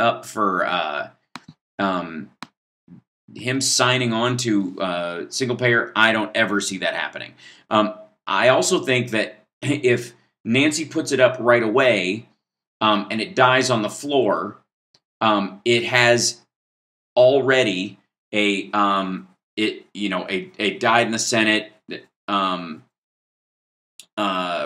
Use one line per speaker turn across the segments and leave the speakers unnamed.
up for him signing on to single payer. I don't ever see that happening. I also think that if Nancy puts it up right away and it dies on the floor, it has already a died in the Senate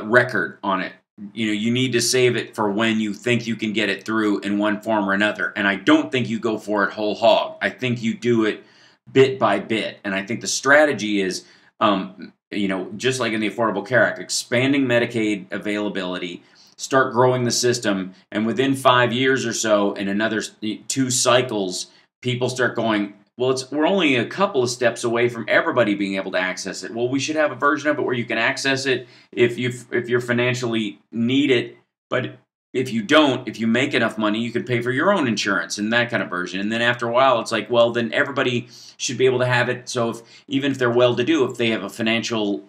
record on it. You need to save it for when you think you can get it through in one form or another. And I don't think you go for it whole hog. I think you do it bit by bit. And I think the strategy is, just like in the Affordable Care Act, expanding Medicaid availability, start growing the system, and within 5 years or so, in another 2 cycles, people start going, well, we're only a couple of steps away from everybody being able to access it. Well, we should have a version of it where you can access it if you're financially need it, but if you don't, if you make enough money, you could pay for your own insurance and that kind of version. And then after a while, it's like, well, then everybody should be able to have it. So even if they're well-to-do, if they have a financial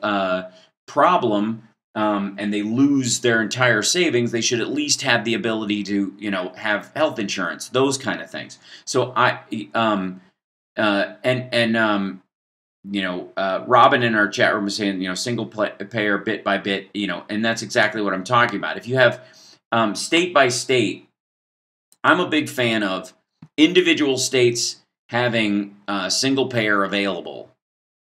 problem and they lose their entire savings, they should at least have the ability to, have health insurance, those kind of things. So Robin in our chat room was saying, single payer bit by bit, and that's exactly what I'm talking about. If you have state by state, I'm a big fan of individual states having single payer available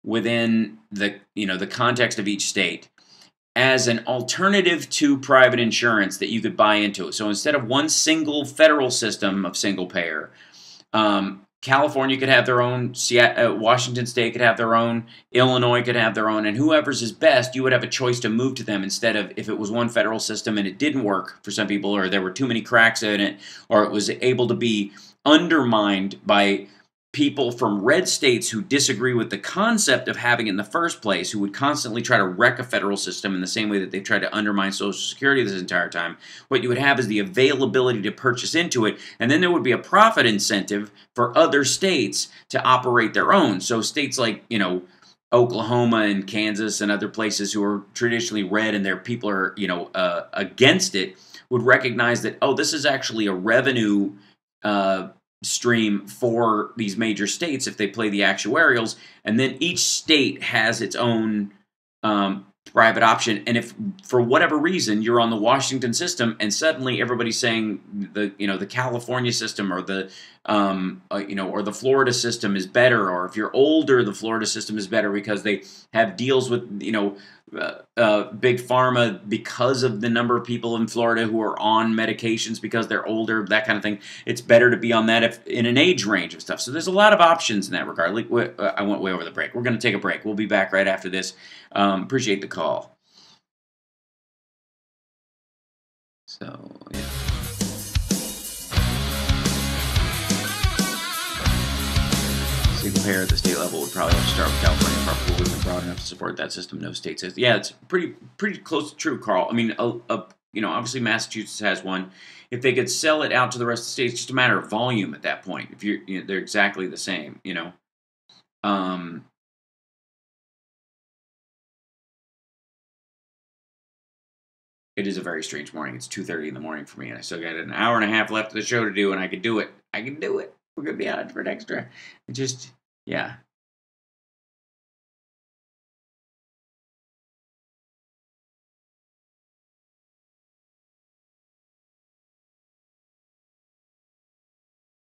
within the context of each state as an alternative to private insurance that you could buy into. So instead of one single federal system of single payer, California could have their own, Washington State could have their own, Illinois could have their own, and whoever's is best, you would have a choice to move to them instead of if it was one federal system and it didn't work for some people, or there were too many cracks in it, or it was able to be undermined by people from red states who disagree with the concept of having it in the first place, who would constantly try to wreck a federal system in the same way that they've tried to undermine Social Security this entire time. What you would have is the availability to purchase into it, and then there would be a profit incentive for other states to operate their own. So states like, Oklahoma and Kansas and other places who are traditionally red and their people are, against it, would recognize that, oh, this is actually a revenue stream for these major states if they play the actuarials, and then each state has its own private option. And if for whatever reason you're on the Washington system and suddenly everybody's saying the California system or the or the Florida system is better, or if you're older the Florida system is better because they have deals with big pharma because of the number of people in Florida who are on medications because they're older, that kind of thing. It's better to be on that if in an age range of stuff. So there's a lot of options in that regard. I went way over the break. We're going to take a break. We'll be back right after this. Appreciate the call. So, yeah. Single payer at the state level would probably have to start with California. Probably isn't broad enough to support that system. No state says. Yeah, it's pretty close to true, Carl. I mean, obviously Massachusetts has one. If they could sell it out to the rest of the states, it's just a matter of volume at that point. If they're exactly the same. It is a very strange morning. It's 2:30 in the morning for me, and I still got an hour and a half left of the show to do, and I can do it. We're going to be on for an extra. Yeah.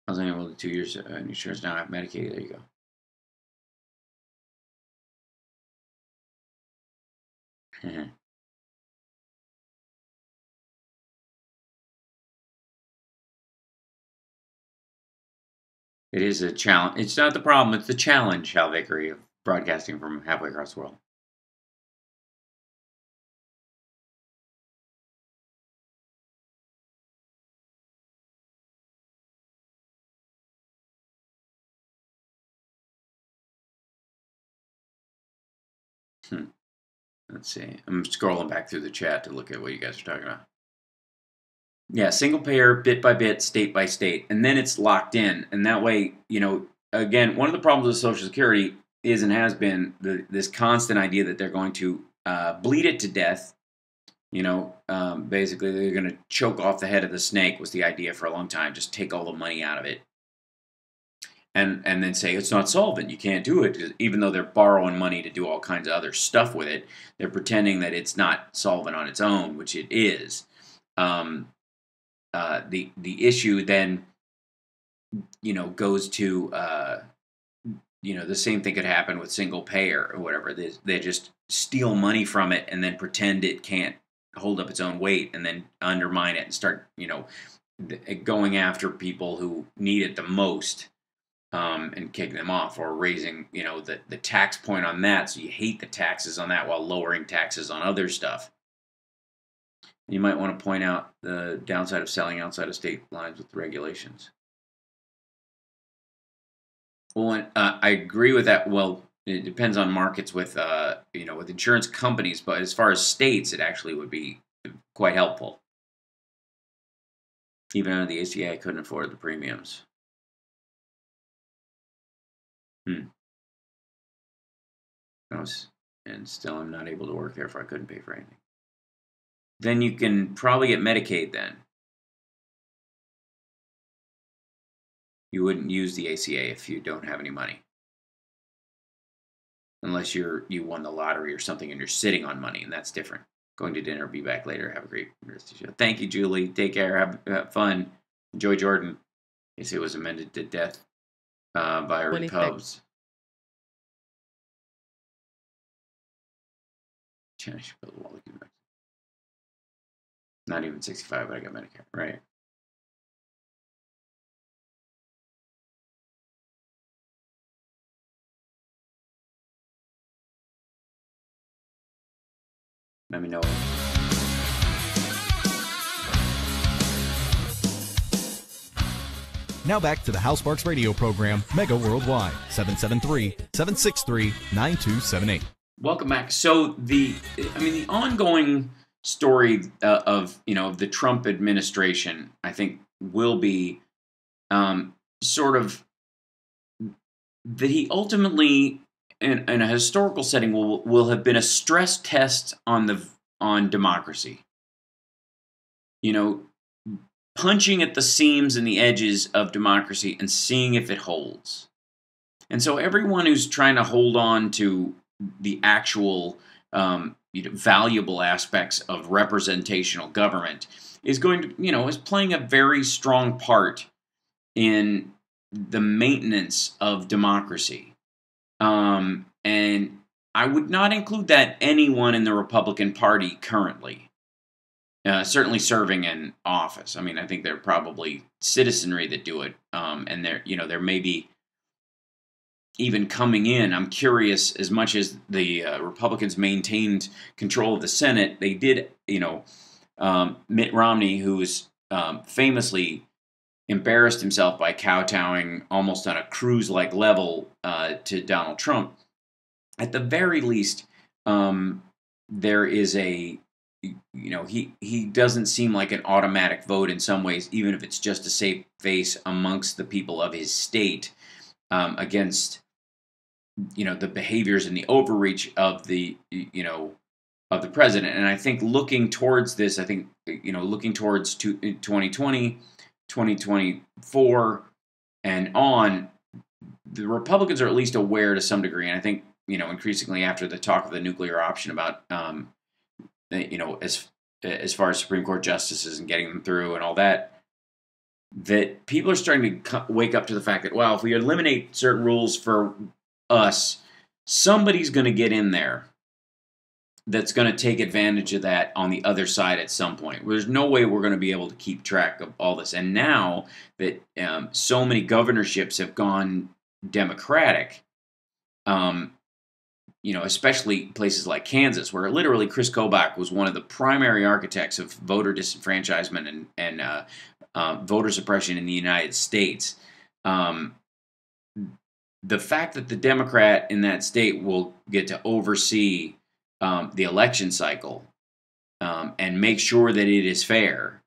I was unable to 2 years insurance, now I have Medicaid. There you go. It is a challenge. It's not the problem. It's the challenge, Hal Vickery, of broadcasting from halfway across the world. Let's see. I'm scrolling back through the chat to look at what you guys are talking about. Yeah, single payer, bit by bit, state by state, and then it's locked in. And that way, again, one of the problems with Social Security is and has been this constant idea that they're going to bleed it to death Basically, they're going to choke off the head of the snake was the idea for a long time. Just take all the money out of it, and then say it's not solvent. You can't do it, even though they're borrowing money to do all kinds of other stuff with it. They're pretending that it's not solvent on its own, which it is. The issue then, goes to the same thing could happen with single payer or whatever. They just steal money from it and then pretend it can't hold up its own weight, and then undermine it and start going after people who need it the most, and kicking them off, or raising the tax point on that, so you hate the taxes on that while lowering taxes on other stuff. You might want to point out the downside of selling outside of state lines with the regulations. Well, I agree with that. Well, it depends on markets with with insurance companies, but as far as states, it actually would be quite helpful. Even under the ACA, I couldn't afford the premiums. And still, I'm not able to work there if I couldn't pay for anything. Then you can probably get Medicaid then. You wouldn't use the ACA if you don't have any money. Unless you won the lottery or something and you're sitting on money, and that's different. Going to dinner, be back later. Have a great rest of the show. Thank you, Julie. Take care. Have fun. Enjoy Jordan. ACA was amended to death by Repubs. Not even 65, but I got Medicare. Right. Let me know.
Now back to the Hal Sparks radio program, Mega Worldwide, 773-763-9278.
Welcome back. So the ongoing story of the Trump administration, I think, will be sort of that he ultimately, in a historical setting, will have been a stress test on democracy. Punching at the seams and the edges of democracy and seeing if it holds. And so everyone who's trying to hold on to the actual valuable aspects of representational government is going to, is playing a very strong part in the maintenance of democracy. And I would not include that anyone in the Republican Party currently. Certainly serving in office. I mean, I think there are probably citizenry that do it, and there may be even coming in. I'm curious, as much as the Republicans maintained control of the Senate, they did, Mitt Romney, who was famously embarrassed himself by kowtowing almost on a cruise-like level to Donald Trump. At the very least, there is a he doesn't seem like an automatic vote in some ways, even if it's just a safe face amongst the people of his state against, the behaviors and the overreach of the president. And I think looking towards this, looking towards 2020, 2024, and on, the Republicans are at least aware to some degree. And I think, increasingly after the talk of the nuclear option about, as far as Supreme Court justices and getting them through and all that, that people are starting to wake up to the fact that, well, if we eliminate certain rules for us, somebody's going to get in there that's going to take advantage of that on the other side at some point. There's no way we're going to be able to keep track of all this. And now that so many governorships have gone Democratic, especially places like Kansas, where literally Chris Kobach was one of the primary architects of voter disenfranchisement and voter suppression in the United States. The fact that the Democrat in that state will get to oversee the election cycle and make sure that it is fair,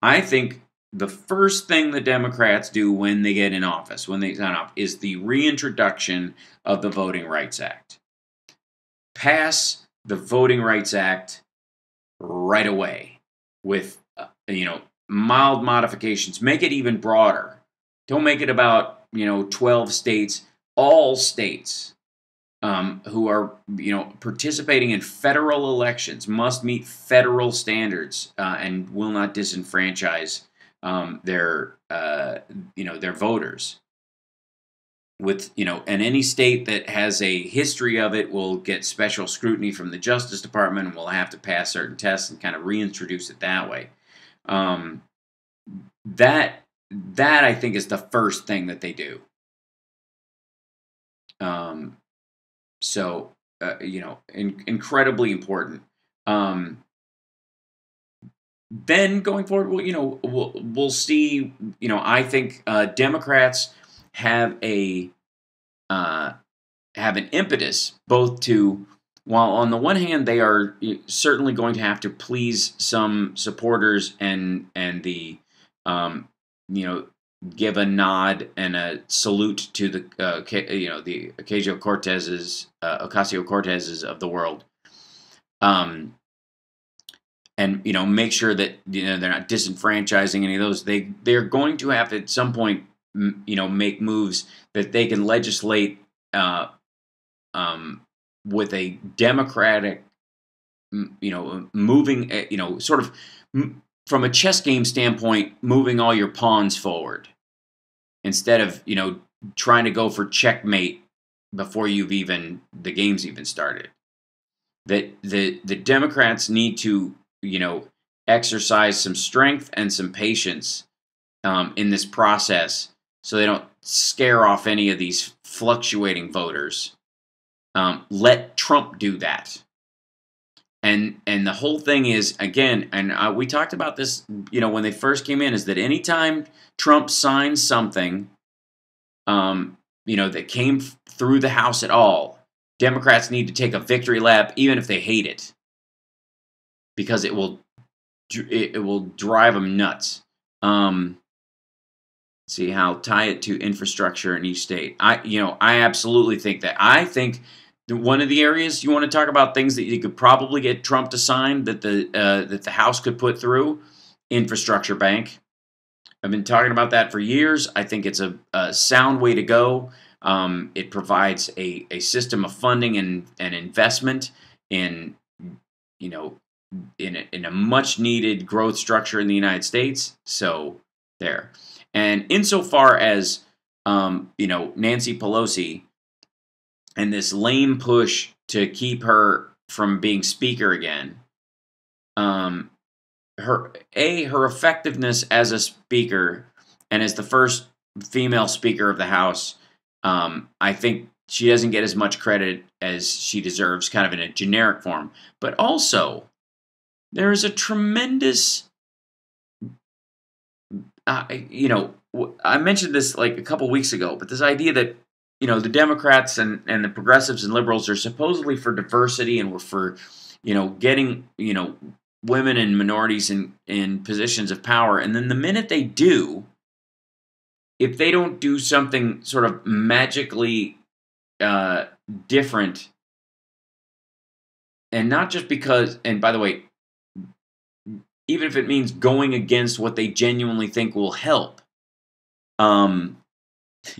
I think the first thing the Democrats do when they get in office, when they sign off, is the reintroduction of the Voting Rights Act. Pass the Voting Rights Act right away with, mild modifications. Make it even broader. Don't make it about, 12 states. All states who are, participating in federal elections must meet federal standards and will not disenfranchise their voters. And any state that has a history of it will get special scrutiny from the Justice Department and will have to pass certain tests and kind of reintroduce it that way. That I think is the first thing that they do. Incredibly important. Then going forward, we'll see. I think Democrats have an impetus both to, while on the one hand they are certainly going to have to please some supporters and the give a nod and a salute to the the Ocasio-Cortezes of the world, and make sure that they're not disenfranchising any of those. They're going to have to at some point make moves that they can legislate with a democratic moving sort of from a chess game standpoint, moving all your pawns forward instead of trying to go for checkmate before the game's even started. That the Democrats need to exercise some strength and some patience in this process, so they don't scare off any of these fluctuating voters. Let Trump do that. And the whole thing is, again, and we talked about this, when they first came in, is that anytime Trump signs something, that came through the House at all, Democrats need to take a victory lap, even if they hate it, because it will drive them nuts. See how tie it to infrastructure in each state. I absolutely think that. I think one of the areas you want to talk about things that you could probably get Trump to sign that the House could put through, infrastructure bank. I've been talking about that for years. I think it's a sound way to go. It provides a system of funding and investment in a much needed growth structure in the United States. So there. And insofar as Nancy Pelosi and this lame push to keep her from being speaker again, her effectiveness as a speaker and as the first female speaker of the House, I think she doesn't get as much credit as she deserves, kind of in a generic form. But also, there is a tremendous, I mentioned this like a couple weeks ago, but this idea that the Democrats and the progressives and liberals are supposedly for diversity and we're for getting women and minorities in positions of power, and then the minute they do, if they don't do something sort of magically different, and not just because, and by the way, even if it means going against what they genuinely think will help,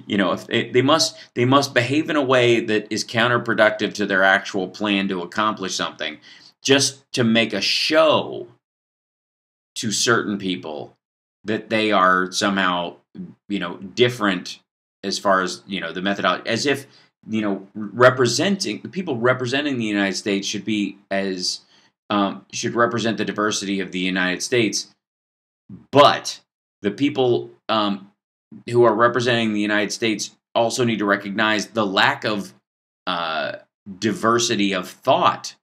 if they must behave in a way that is counterproductive to their actual plan to accomplish something, just to make a show to certain people that they are somehow, different as far as, the methodology, as if, representing the people representing the United States should represent the diversity of the United States, but the people who are representing the United States also need to recognize the lack of diversity of thought,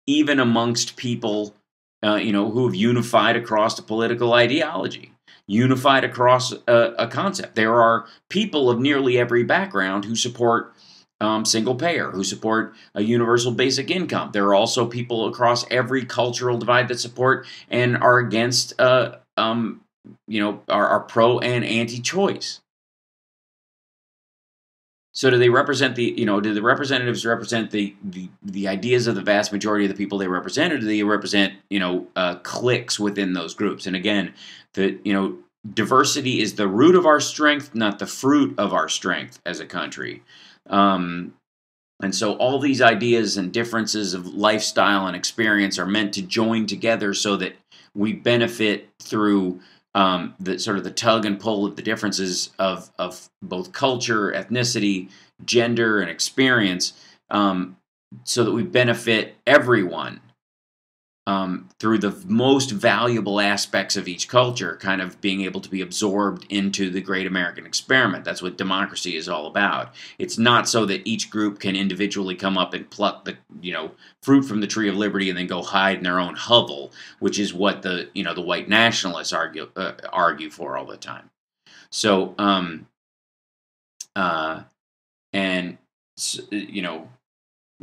even amongst people, who have unified across a political ideology, unified across a concept. There are people of nearly every background who support single payer, who support a universal basic income. There are also people across every cultural divide that support and are against, are pro and anti-choice. So do they represent the, do the representatives represent the ideas of the vast majority of the people they represent, or do they represent, cliques within those groups? And again, diversity is the root of our strength, not the fruit of our strength as a country. And so all these ideas and differences of lifestyle and experience are meant to join together so that we benefit through the sort of the tug and pull of the differences of both culture, ethnicity, gender, and experience, so that we benefit everyone through the most valuable aspects of each culture, kind of being able to be absorbed into the great American experiment. That's what democracy is all about. It's not so that each group can individually come up and pluck the fruit from the tree of liberty and then go hide in their own hovel, which is what the white nationalists argue for all the time. So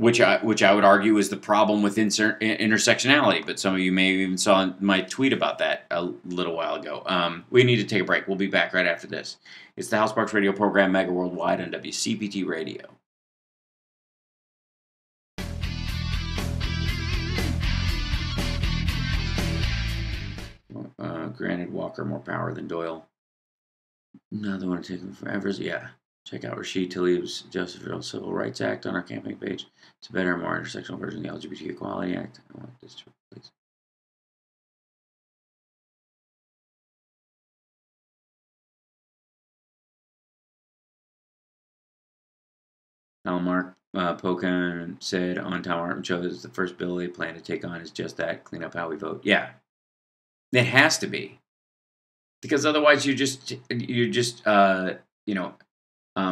which I would argue is the problem with intersectionality, but some of you may have even saw my tweet about that a little while ago. We need to take a break. We'll be back right after this. It's the House Sparks Radio program, Mega Worldwide on WCPT Radio. Granted, Walker more power than Doyle. No, they want to take him forever. Yeah. Check out Rashid Tlaib's Justice for All Civil Rights Act on our campaign page. It's a better and more intersectional version of the LGBT Equality Act. I want this to please. Now, Mark Pocan said on Tom Martin shows the first bill they plan to take on is just that, clean up how we vote. Yeah, it has to be, because otherwise you're just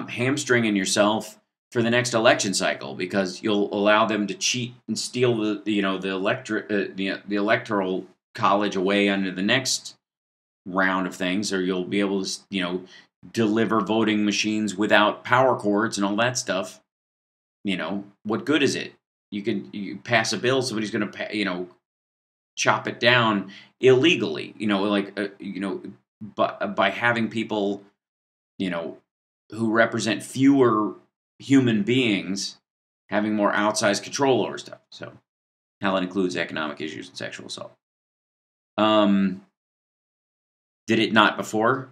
hamstringing yourself for the next election cycle, because you'll allow them to cheat and steal the electoral college away under the next round of things, or you'll be able to deliver voting machines without power cords and all that stuff. What good is it? You pass a bill, somebody's going to chop it down illegally. By having people who represent fewer human beings having more outsized control over stuff. So, how that includes economic issues and sexual assault. Did it not before?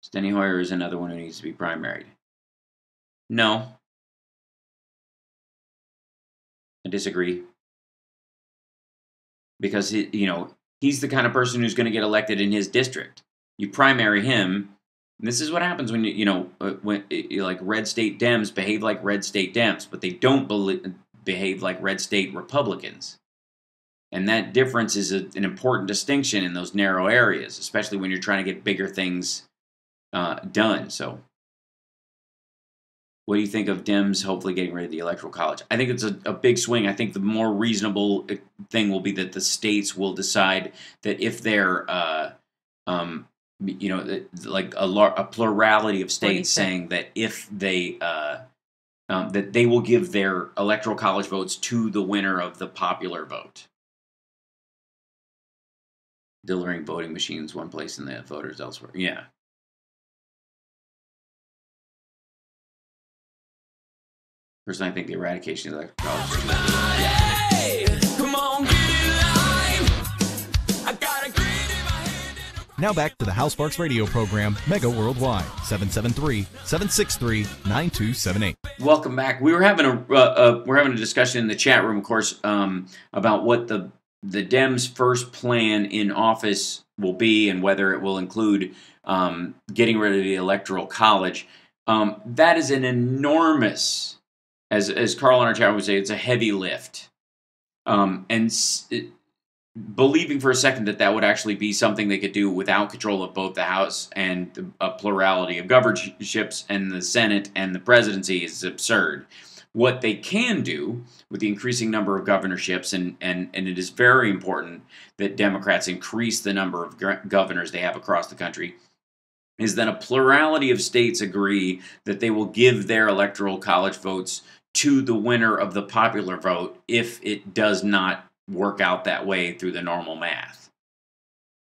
Steny Hoyer is another one who needs to be primaried. No. I disagree. Because he's the kind of person who's going to get elected in his district. You primary him, and this is what happens when like red state Dems behave like red state Dems, but they don't behave like red state Republicans. And that difference is an important distinction in those narrow areas, especially when you're trying to get bigger things done. So, what do you think of Dems hopefully getting rid of the Electoral College? I think it's a big swing. I think the more reasonable thing will be that the states will decide that if they're, like a plurality of states saying that if they, that they will give their Electoral College votes to the winner of the popular vote. Delivering voting machines one place and the voters elsewhere. Yeah. Personally, I think the eradication of the Electoral College is
Now back to the House Sparks Radio program, Mega Worldwide, 773-763-9278.
Welcome back. We were having a discussion in the chat room, of course, about what the Dems' first plan in office will be and whether it will include getting rid of the Electoral College. That is an enormous, as Carl in our chat would say, it's a heavy lift. Believing for a second that would actually be something they could do without control of both the House and a plurality of governorships and the Senate and the presidency is absurd. What they can do with the increasing number of governorships, and it is very important that Democrats increase the number of governors they have across the country, is that a plurality of states agree that they will give their Electoral College votes to the winner of the popular vote if it does not work out that way through the normal math.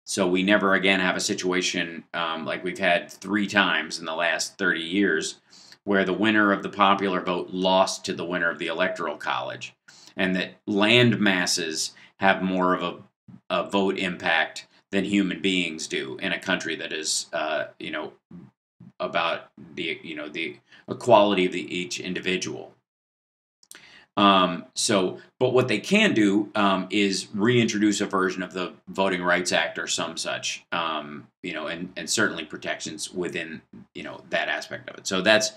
So we never again have a situation like we've had 3 times in the last 30 years where the winner of the popular vote lost to the winner of the electoral college, and that land masses have more of a vote impact than human beings do in a country that is, about the equality of each individual. But what they can do is reintroduce a version of the Voting Rights Act or some such, and certainly protections within, that aspect of it. So that's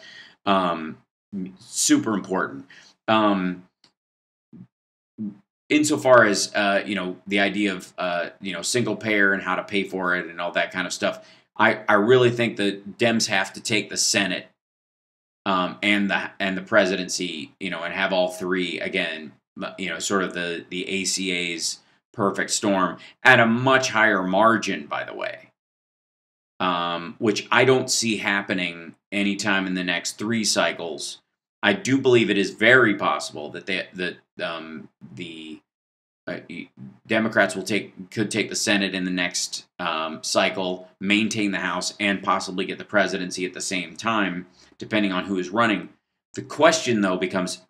super important. Insofar as, the idea of, single payer and how to pay for it and all that kind of stuff, I really think that Dems have to take the Senate and the presidency, and have all three again, sort of the ACA's perfect storm at a much higher margin, by the way, which I don't see happening anytime in the next 3 cycles. I do believe it is very possible that the Democrats could take the Senate in the next cycle, maintain the House, and possibly get the presidency at the same time, depending on who is running. The question, though, becomes,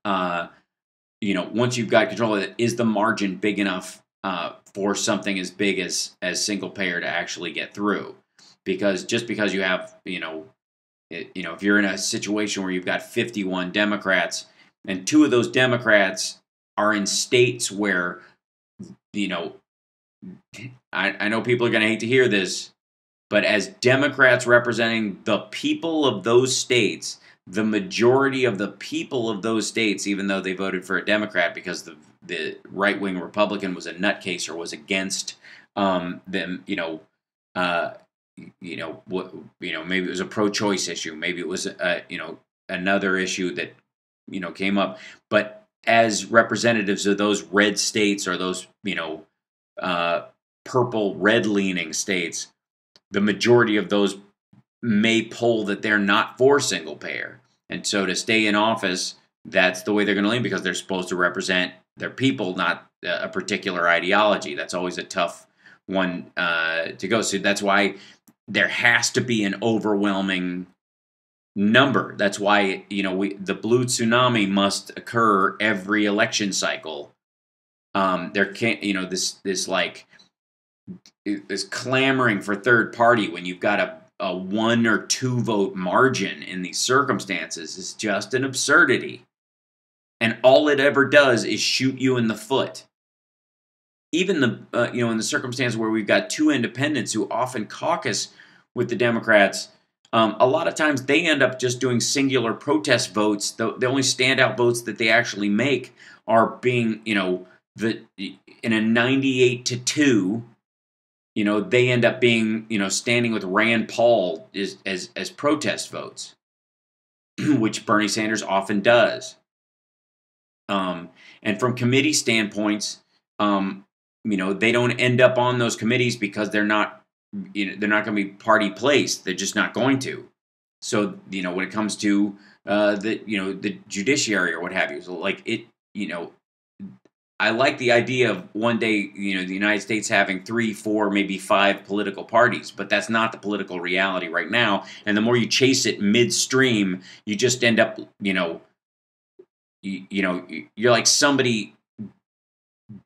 once you've got control of it, is the margin big enough for something as big as single payer to actually get through? Because just because you have, if you're in a situation where you've got 51 Democrats and 2 of those Democrats are in states where, I know people are going to hate to hear this, but as Democrats representing the people of those states, the majority of the people of those states, even though they voted for a Democrat because the right-wing Republican was a nutcase or was against them, maybe it was a pro-choice issue, maybe it was another issue that came up, but as representatives of those red states or those purple red-leaning states, the majority of those may poll that they're not for single payer, and so to stay in office, that's the way they're going to lean because they're supposed to represent their people, not a particular ideology. That's always a tough one to go. So that's why there has to be an overwhelming number. That's why the blue tsunami must occur every election cycle. There can't this clamoring for third party when you've got a 1 or 2 vote margin in these circumstances is just an absurdity, and all it ever does is shoot you in the foot. Even in the circumstance where we've got 2 independents who often caucus with the Democrats. A lot of times they end up just doing singular protest votes. The only standout votes that they actually make are being, in a 98-2, they end up being, standing with Rand Paul as protest votes, which Bernie Sanders often does. And from committee standpoints, they don't end up on those committees because they're not going to be party placed. They're just not going to. So, when it comes to the judiciary or what have you, so I like the idea of one day, the United States having 3, 4, maybe 5 political parties, but that's not the political reality right now. And the more you chase it midstream, you just end up, you're like somebody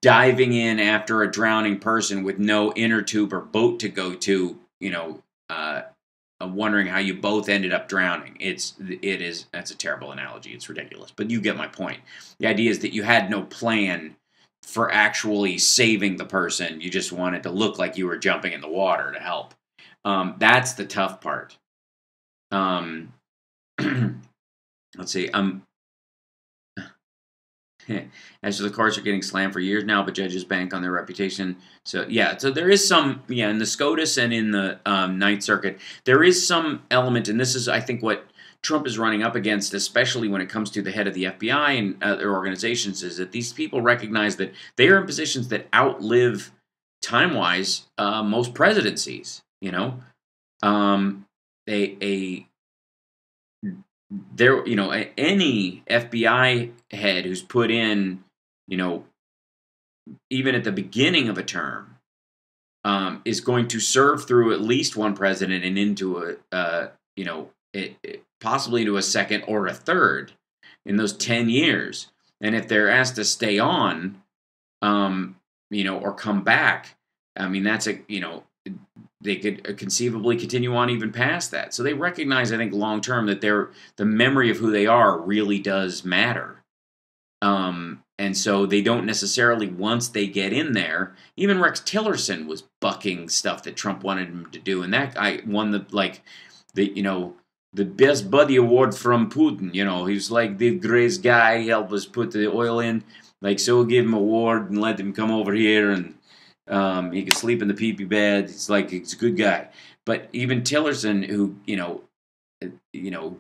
diving in after a drowning person with no inner tube or boat to go to, wondering how you both ended up drowning. That's a terrible analogy. It's ridiculous, but you get my point. The idea is that you had no plan for actually saving the person. You just wanted to look like you were jumping in the water to help. That's the tough part. Let's see. As the courts are getting slammed for years now, but judges bank on their reputation. So there is some, in the SCOTUS and in the Ninth Circuit, there is some element, and this is, I think, what Trump is running up against, especially when it comes to the head of the FBI and other organizations, is that these people recognize that they are in positions that outlive, time-wise, most presidencies. Any FBI head who's put in, you know, even at the beginning of a term, is going to serve through at least one president and into possibly into a second or a third in those 10 years. And if they're asked to stay on, or come back, I mean, they could conceivably continue on even past that. So they recognize, I think, long term that the memory of who they are really does matter. And so they don't necessarily, once they get in there, even Rex Tillerson was bucking stuff that Trump wanted him to do, and that guy won the best buddy award from Putin. He's like the greatest guy. He helped us put the oil in. So we'll give him an award and let him come over here, and he can sleep in the pee-pee bed. He's a good guy. But even Tillerson, who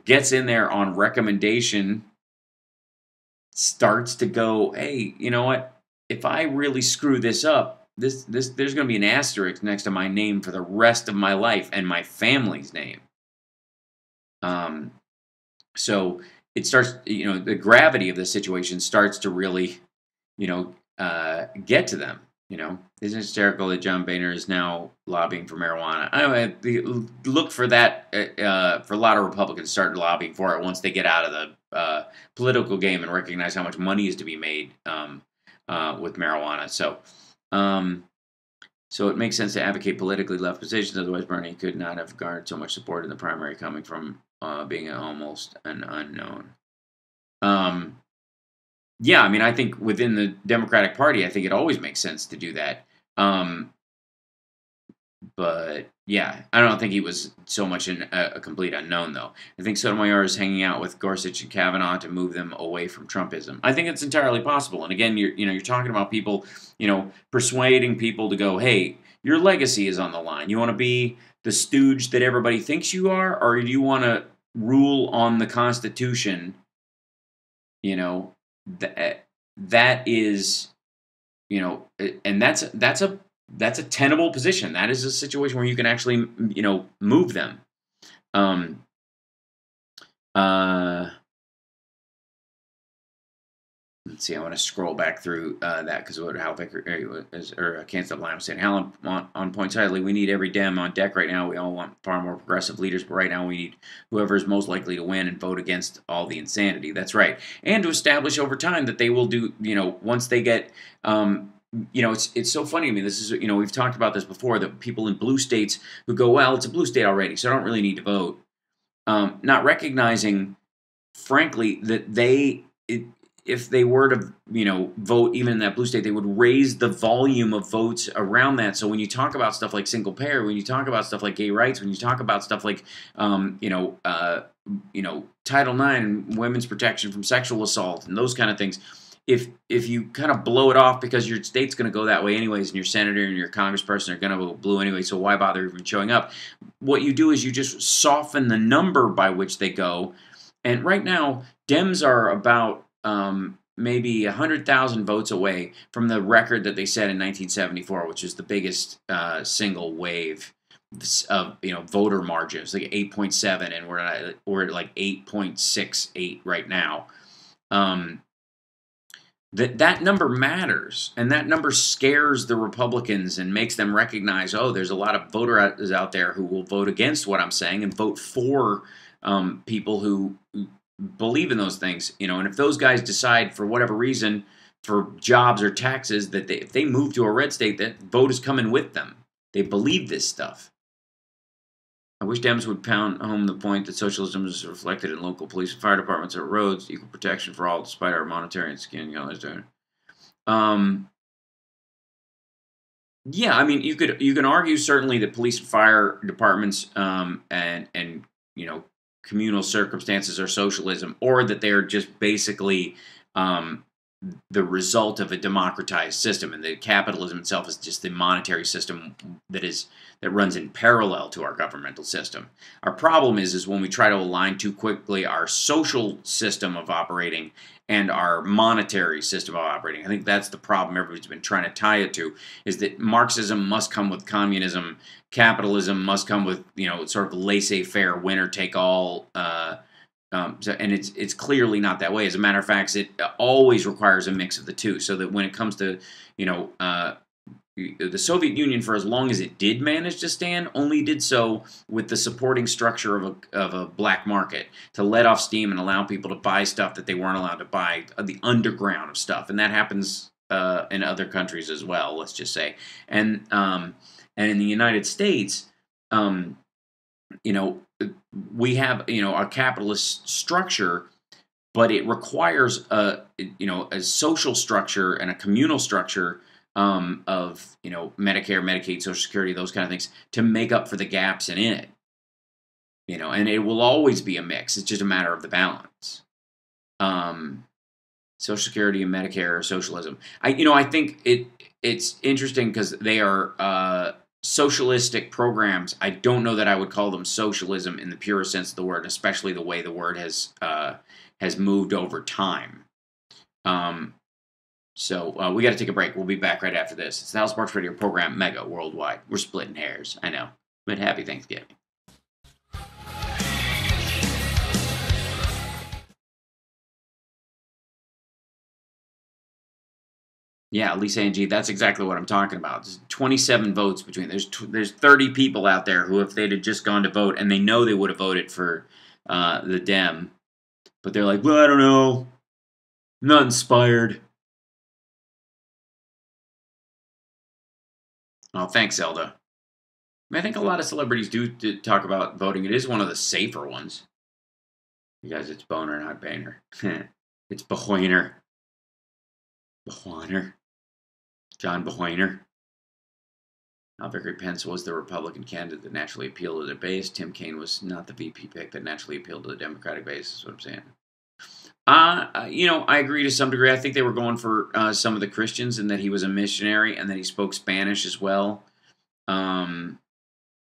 gets in there on recommendation, starts to go, hey, you know what? If I really screw this up, there's going to be an asterisk next to my name for the rest of my life and my family's name. So it starts, the gravity of the situation starts to really, get to them. Isn't it hysterical that John Boehner is now lobbying for marijuana? Look for that for a lot of Republicans start lobbying for it once they get out of the political game and recognize how much money is to be made with marijuana. So it makes sense to advocate politically left positions. Otherwise, Bernie could not have garnered so much support in the primary, coming from being almost an unknown. Yeah, I mean, I think within the Democratic Party, I think it always makes sense to do that. But yeah, I don't think he was so much a complete unknown, though. I think Sotomayor is hanging out with Gorsuch and Kavanaugh to move them away from Trumpism. I think it's entirely possible. And again, you're talking about people, persuading people to go, hey, your legacy is on the line. You want to be the stooge that everybody thinks you are, or do you want to rule on the Constitution? That is, and that's a tenable position. That is a situation where you can actually, move them. Let's see. I want to scroll back through that because Hal Vicker or Can't Stop Lying was saying, Hal on point tidily, we need every Dem on deck right now. We all want far more progressive leaders, but right now we need whoever is most likely to win and vote against all the insanity. That's right, and to establish over time that they will do. Once they get. It's so funny. I mean, this is we've talked about this before. That people in blue states who go, well, it's a blue state already, so I don't really need to vote. Not recognizing, frankly, that if they were to, vote even in that blue state, they would raise the volume of votes around that. So when you talk about stuff like single payer, when you talk about stuff like gay rights, when you talk about stuff like, Title IX, women's protection from sexual assault, and those kind of things, if you kind of blow it off because your state's going to go that way anyways, and your senator and your congressperson are going to go blue anyway, so why bother even showing up? What you do is you just soften the number by which they go. And right now, Dems are about maybe 100,000 votes away from the record that they set in 1974, which is the biggest single wave of voter margins, like 8.7, and we're at like 8.68 right now. That number matters, and that number scares the Republicans and makes them recognize, there's a lot of voters out there who will vote against what I'm saying and vote for people who believe in those things, and if those guys decide for whatever reason, for jobs or taxes, that if they move to a red state, that vote is coming with them. They believe this stuff. I wish Dems would pound home the point that socialism is reflected in local police and fire departments or roads, equal protection for all, despite our monetary and skin colors. Yeah, I mean, you can argue certainly that police and fire departments and communal circumstances are socialism, or that they're just basically the result of a democratized system, and that capitalism itself is just the monetary system that runs in parallel to our governmental system. Our problem is when we try to align too quickly our social system of operating and our monetary system of operating. I think that's the problem everybody's been trying to tie it to, is that Marxism must come with communism, capitalism must come with sort of laissez-faire, winner-take-all and it's clearly not that way. As a matter of fact, it always requires a mix of the two. So that when it comes to the Soviet Union, for as long as it did manage to stand, only did so with the supporting structure of a black market to let off steam and allow people to buy stuff that they weren't allowed to buy, the underground of stuff, and that happens in other countries as well. Let's just say, and in the United States, we have a capitalist structure, but it requires a social structure and a communal structure of Medicare, Medicaid, Social Security, those kind of things to make up for the gaps in it. And it will always be a mix. It's just a matter of the balance. Social Security and Medicare or socialism. I think it's interesting because they are socialistic programs. I don't know that I would call them socialism in the purest sense of the word, especially the way the word has moved over time. So we got to take a break. We'll be back right after this. It's the House Sparks Radio program, Mega Worldwide. We're splitting hairs, I know, but happy Thanksgiving. Yeah, Lisa Angie, that's exactly what I'm talking about. There's 27 votes between. There's 30 people out there who, if they'd have just gone to vote, and they know they would have voted for the Dem, but they're like, well, I don't know, I'm not inspired. Oh, thanks, Zelda. I think a lot of celebrities do talk about voting. It is one of the safer ones. You guys, it's Boner, not Boehner. It's Behoiner. Behoiner. John Behoiner. Vickery Pence was the Republican candidate that naturally appealed to the base. Tim Kaine was not the VP pick that naturally appealed to the Democratic base, is what I'm saying. I agree to some degree. I think they were going for some of the Christians and that he was a missionary and that he spoke Spanish as well.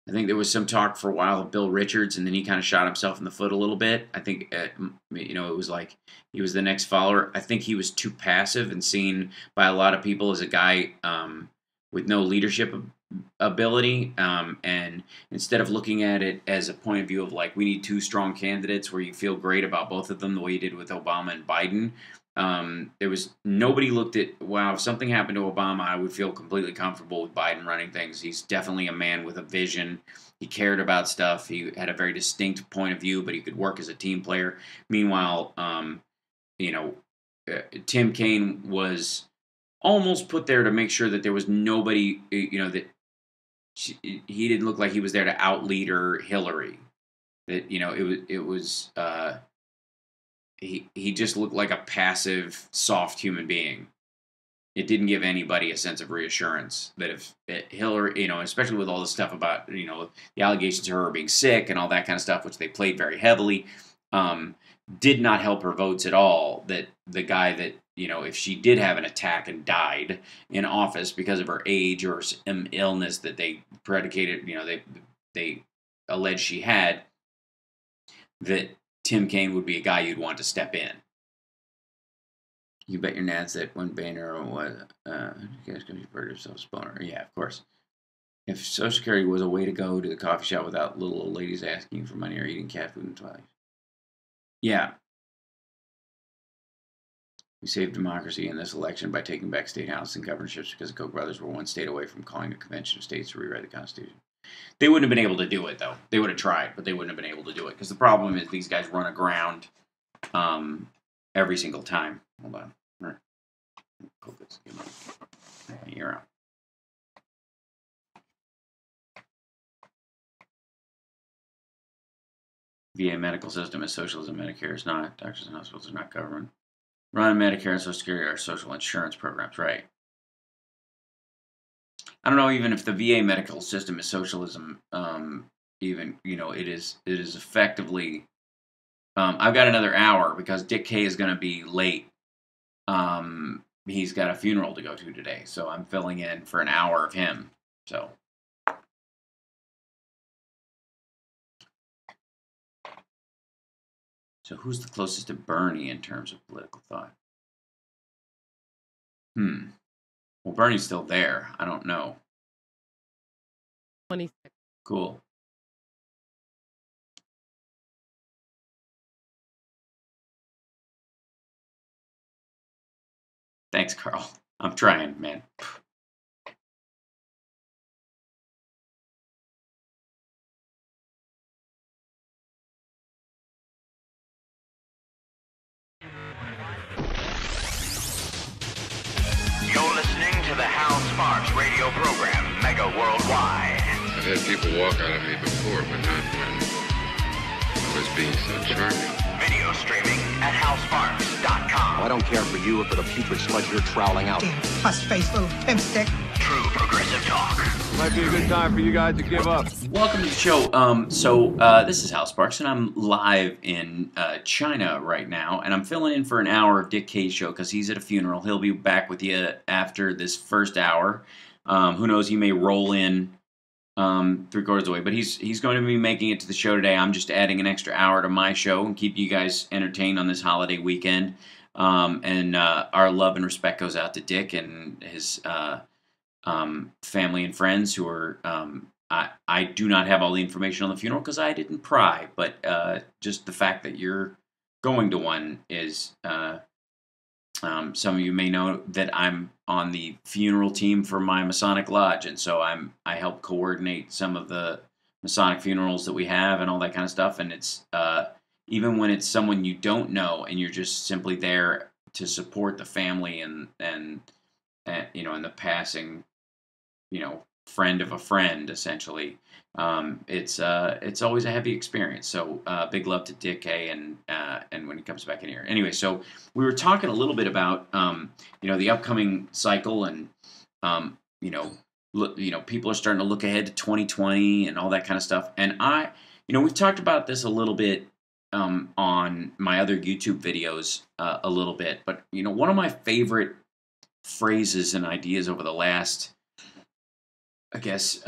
I think there was some talk for a while of Bill Richards, and then he kind of shot himself in the foot a little bit. I think, it was like he was the next follower. I think he was too passive and seen by a lot of people as a guy with no leadership ability. And instead of looking at it as a point of view of like, we need two strong candidates where you feel great about both of them the way you did with Obama and Biden, there was nobody looked at, wow, if something happened to Obama, I would feel completely comfortable with Biden running things. He's definitely a man with a vision. He cared about stuff. He had a very distinct point of view, but he could work as a team player. Meanwhile, Tim Kaine was almost put there to make sure that there was nobody, that he didn't look like he was there to out-leader Hillary. That, He just looked like a passive, soft human being. It didn't give anybody a sense of reassurance that if Hillary, especially with all the stuff about, the allegations of her being sick and all that kind of stuff, which they played very heavily, did not help her votes at all. That the guy that, if she did have an attack and died in office because of her age or some illness that they predicated, they alleged she had, that Tim Kaine would be a guy you'd want to step in. You bet your nads that when Boehner was, you guys going to refer to yourself as Boner. Yeah, of course. If Social Security was a way to go to the coffee shop without little old ladies asking for money or eating cat food in twilight. Yeah. We saved democracy in this election by taking back state houses and governorships because the Koch brothers were one state away from calling a convention of states to rewrite the Constitution. They wouldn't have been able to do it, though. They would have tried, but they wouldn't have been able to do it. Because the problem is these guys run aground every single time. Hold on. Right. You're out. VA medical system is socialism. Medicare is not. Doctors and hospitals are not government. Run Medicare and Social Security are social insurance programs, right? I don't know even if the VA medical system is socialism. It is effectively. I've got another hour because Dick K is going to be late. He's got a funeral to go to today, so I'm filling in for an hour of him. So who's the closest to Bernie in terms of political thought? Well, Bernie's still there. I don't know.
26.
Cool. Thanks, Carl. I'm trying, man.
You're listening to the Hal Sparks radio program, Mega Worldwide.
I've had people walk out of me before, but not when I was being so charming.
Video streaming at halsparks.com.
I don't care for you or for the putrid sludge you're troweling out.
Damn puss-faced little pimp stick.
True progressive talk.
Might be a good time for you guys to give up.
Welcome to the show. This is Hal Sparks, and I'm live in China right now, and I'm filling in for an hour of Dick K's show because he's at a funeral. He'll be back with you after this first hour. Who knows? He may roll in 3/4 of the way, but he's going to be making it to the show today. I'm just adding an extra hour to my show and keep you guys entertained on this holiday weekend. Our love and respect goes out to Dick and his family and friends who are. I do not have all the information on the funeral because I didn't pry, but just the fact that you're going to one is. Some of you may know that I'm on the funeral team for my Masonic Lodge, and so I help coordinate some of the Masonic funerals that we have and all that kind of stuff. And it's even when it's someone you don't know and you're just simply there to support the family and you know, in the passing, you know, friend of a friend, essentially. It's always a heavy experience. So big love to Dick K and when he comes back in here. Anyway, so we were talking a little bit about you know, the upcoming cycle and you know, people are starting to look ahead to 2020 and all that kind of stuff. And you know, we've talked about this a little bit on my other YouTube videos a little bit, but you know, one of my favorite phrases and ideas over the last, I guess,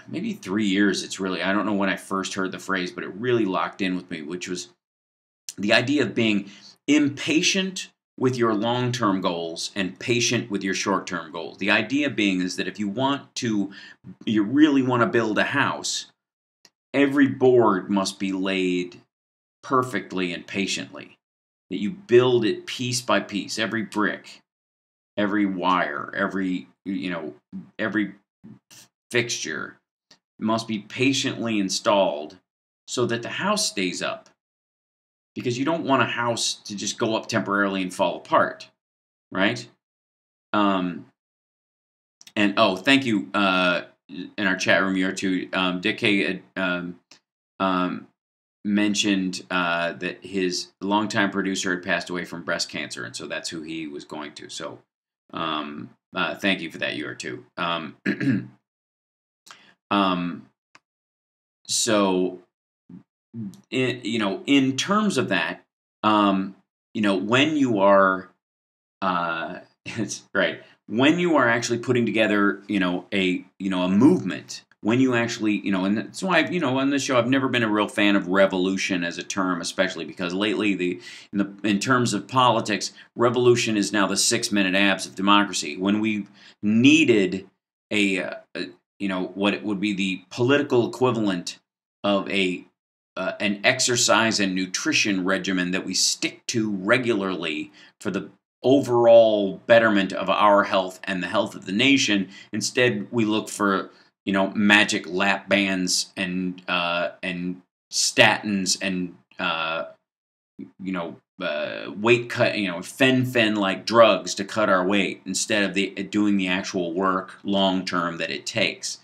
maybe 3 years, it's really, I don't know when I first heard the phrase, but it really locked in with me, which was the idea of being impatient with your long-term goals and patient with your short-term goals. The idea being is that if you really want to build a house, every board must be laid perfectly and patiently. That you build it piece by piece, every brick, every wire, every fixture must be patiently installed so that the house stays up. Because you don't want a house to just go up temporarily and fall apart, right? And oh, thank you in our chat room here too. Dick K mentioned that his longtime producer had passed away from breast cancer, and so that's who he was going to. So thank you for that, you are too. So, in terms of that, when you are, it's right, when you are actually putting together, a movement, when you actually, and that's why, on this show, I've never been a real fan of revolution as a term, especially because lately, in terms of politics, revolution is now the 6-minute abs of democracy. When we needed what it would be the political equivalent of an exercise and nutrition regimen that we stick to regularly for the overall betterment of our health and the health of the nation. Instead, we look for magic lap bands and statins and weight cut, fen like drugs to cut our weight instead of doing the actual work long term that it takes.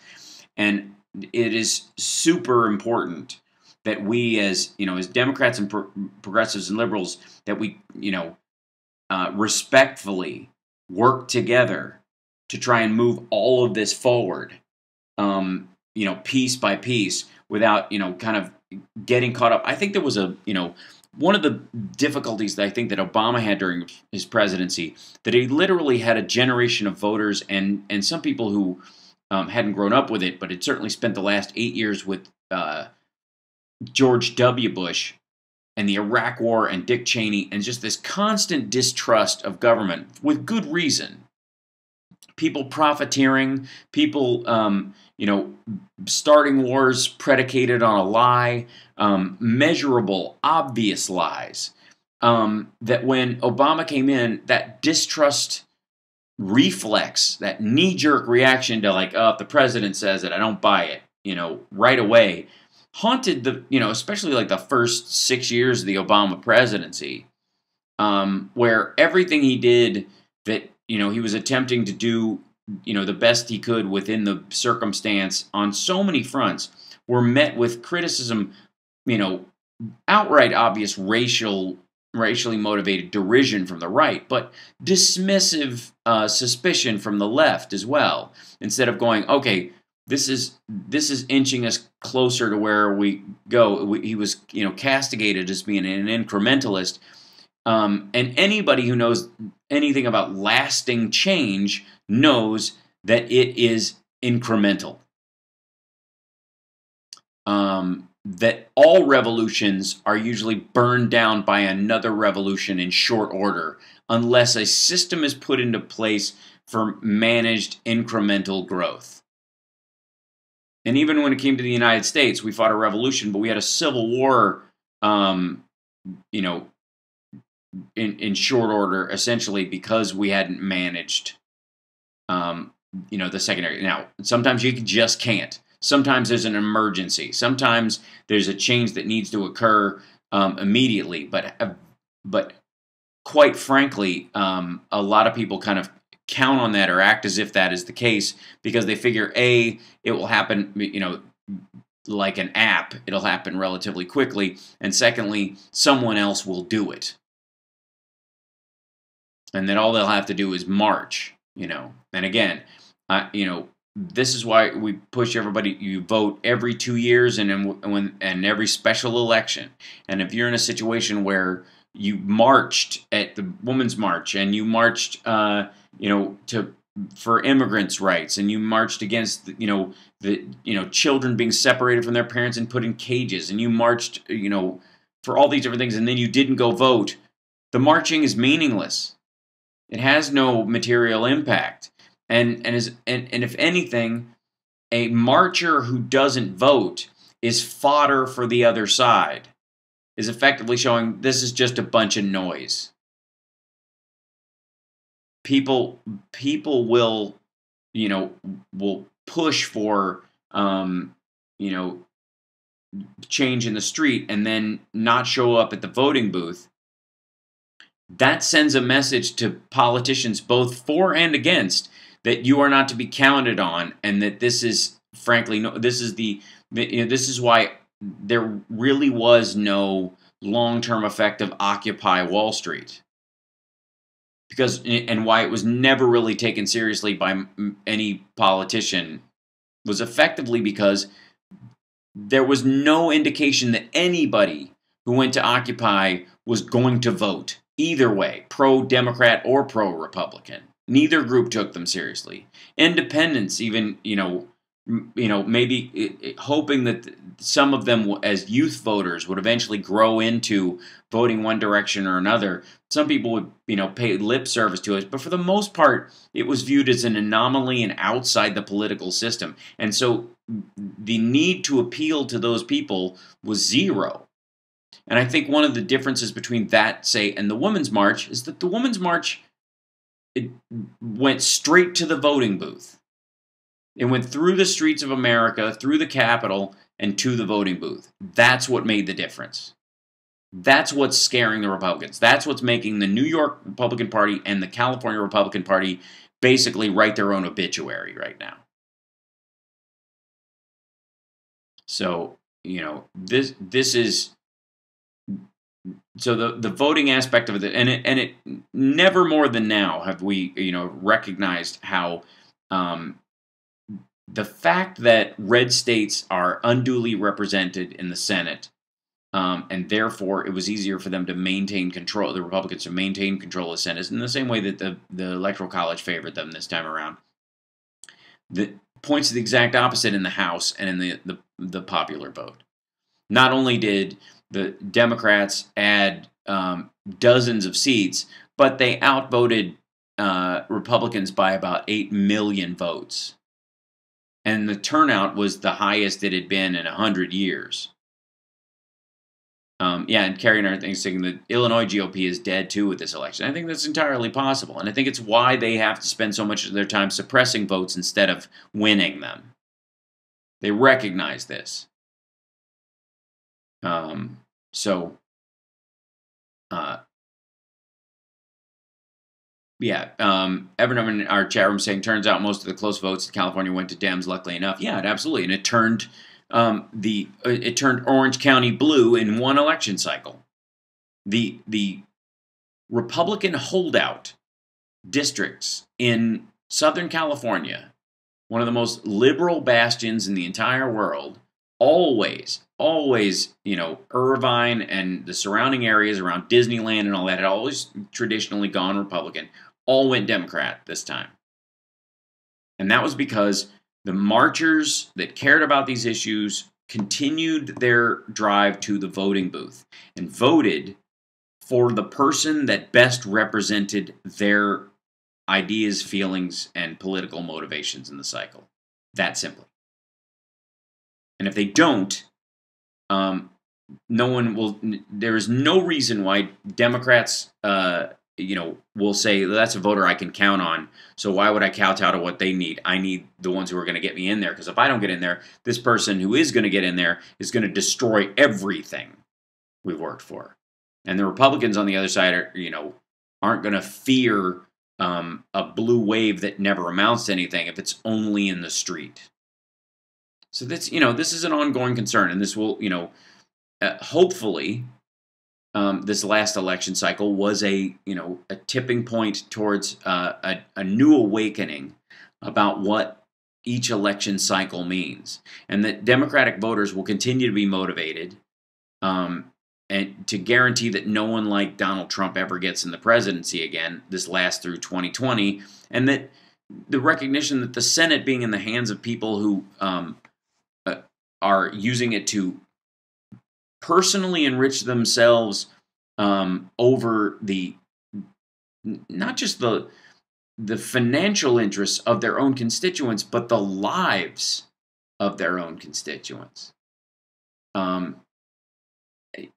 And it is super important that we as Democrats and progressives and liberals, that we respectfully work together to try and move all of this forward, piece by piece, without kind of getting caught up. I think there was one of the difficulties that I think that Obama had during his presidency, that he literally had a generation of voters and some people who hadn't grown up with it, but had certainly spent the last 8 years with George W. Bush and the Iraq War and Dick Cheney, and just this constant distrust of government with good reason. People profiteering, people, starting wars predicated on a lie, measurable, obvious lies. That when Obama came in, that distrust reflex, that knee-jerk reaction to like, oh, if the president says it, I don't buy it, right away, haunted especially like the first 6 years of the Obama presidency, where everything he did that, he was attempting to do, the best he could within the circumstance on so many fronts were met with criticism, outright obvious racially motivated derision from the right, but dismissive suspicion from the left as well. Instead of going, okay, this is inching us closer to where we go. He was, castigated as being an incrementalist. And anybody who knows anything about lasting change knows that it is incremental. That all revolutions are usually burned down by another revolution in short order, unless a system is put into place for managed incremental growth. And even when it came to the United States, we fought a revolution, but we had a civil war, in short order, essentially because we hadn't managed, the secondary. Now, sometimes you just can't. Sometimes there's an emergency. Sometimes there's a change that needs to occur immediately. But quite frankly, a lot of people kind of count on that or act as if that is the case because they figure, A, it will happen, like an app. It'll happen relatively quickly. And secondly, someone else will do it. And then all they'll have to do is march, And again, this is why we push everybody. You vote every 2 years and every special election. And if you're in a situation where you marched at the Women's March and you marched, for immigrants' rights, and you marched against, the children being separated from their parents and put in cages, and you marched, for all these different things, and then you didn't go vote, the marching is meaningless. It has no material impact. And if anything, a marcher who doesn't vote is fodder for the other side, is effectively showing this is just a bunch of noise. People will, will push for, change in the street and then not show up at the voting booth. That sends a message to politicians both for and against that you are not to be counted on, and that this is, frankly, this is why there really was no long-term effect of Occupy Wall Street, and why it was never really taken seriously by any politician was effectively because there was no indication that anybody who went to Occupy was going to vote either way, pro-Democrat or pro-Republican. Neither group took them seriously. Independents, even, maybe hoping that some of them as youth voters would eventually grow into voting one direction or another. Some people would, pay lip service to it, but for the most part, it was viewed as an anomaly and outside the political system. And so the need to appeal to those people was zero. And I think one of the differences between that, say, and the Women's March is that the Women's March, it went straight to the voting booth. It went through the streets of America, through the Capitol, and to the voting booth. That's what made the difference. That's what's scaring the Republicans. That's what's making the New York Republican Party and the California Republican Party basically write their own obituary right now. So, this is... So the voting aspect of it, and it never more than now have we recognized how the fact that red states are unduly represented in the Senate, and therefore it was easier for them to maintain control, the Republicans to maintain control of the Senate, in the same way that the Electoral College favored them this time around. That points to the exact opposite in the House and in the popular vote. Not only did the Democrats add dozens of seats, but they outvoted Republicans by about 8 million votes. And the turnout was the highest it had been in 100 years. Yeah, and Carrie and I are saying the Illinois GOP is dead too with this election. I think that's entirely possible, and I think it's why they have to spend so much of their time suppressing votes instead of winning them. They recognize this. Evan in our chat room saying, turns out most of the close votes in California went to Dems, luckily enough. Yeah, absolutely, and it turned it turned Orange County blue in one election cycle. The Republican holdout districts in Southern California, one of the most liberal bastions in the entire world, always, Irvine and the surrounding areas around Disneyland and all that had always traditionally gone Republican, all went Democrat this time. And that was because the marchers that cared about these issues continued their drive to the voting booth and voted for the person that best represented their ideas, feelings, and political motivations in the cycle. That simply. And if they don't, no one will. There is no reason why Democrats, will say, that's a voter I can count on. So why would I kowtow to what they need? I need the ones who are going to get me in there. Because if I don't get in there, this person who is going to get in there is going to destroy everything we've worked for. And the Republicans on the other side aren't going to fear a blue wave that never amounts to anything if it's only in the street. So that's, this is an ongoing concern, and this will, hopefully, this last election cycle was a tipping point towards a new awakening about what each election cycle means, and that Democratic voters will continue to be motivated, and to guarantee that no one like Donald Trump ever gets in the presidency again, this lasts through 2020, and that the recognition that the Senate being in the hands of people who are using it to personally enrich themselves over not just the financial interests of their own constituents, but the lives of their own constituents.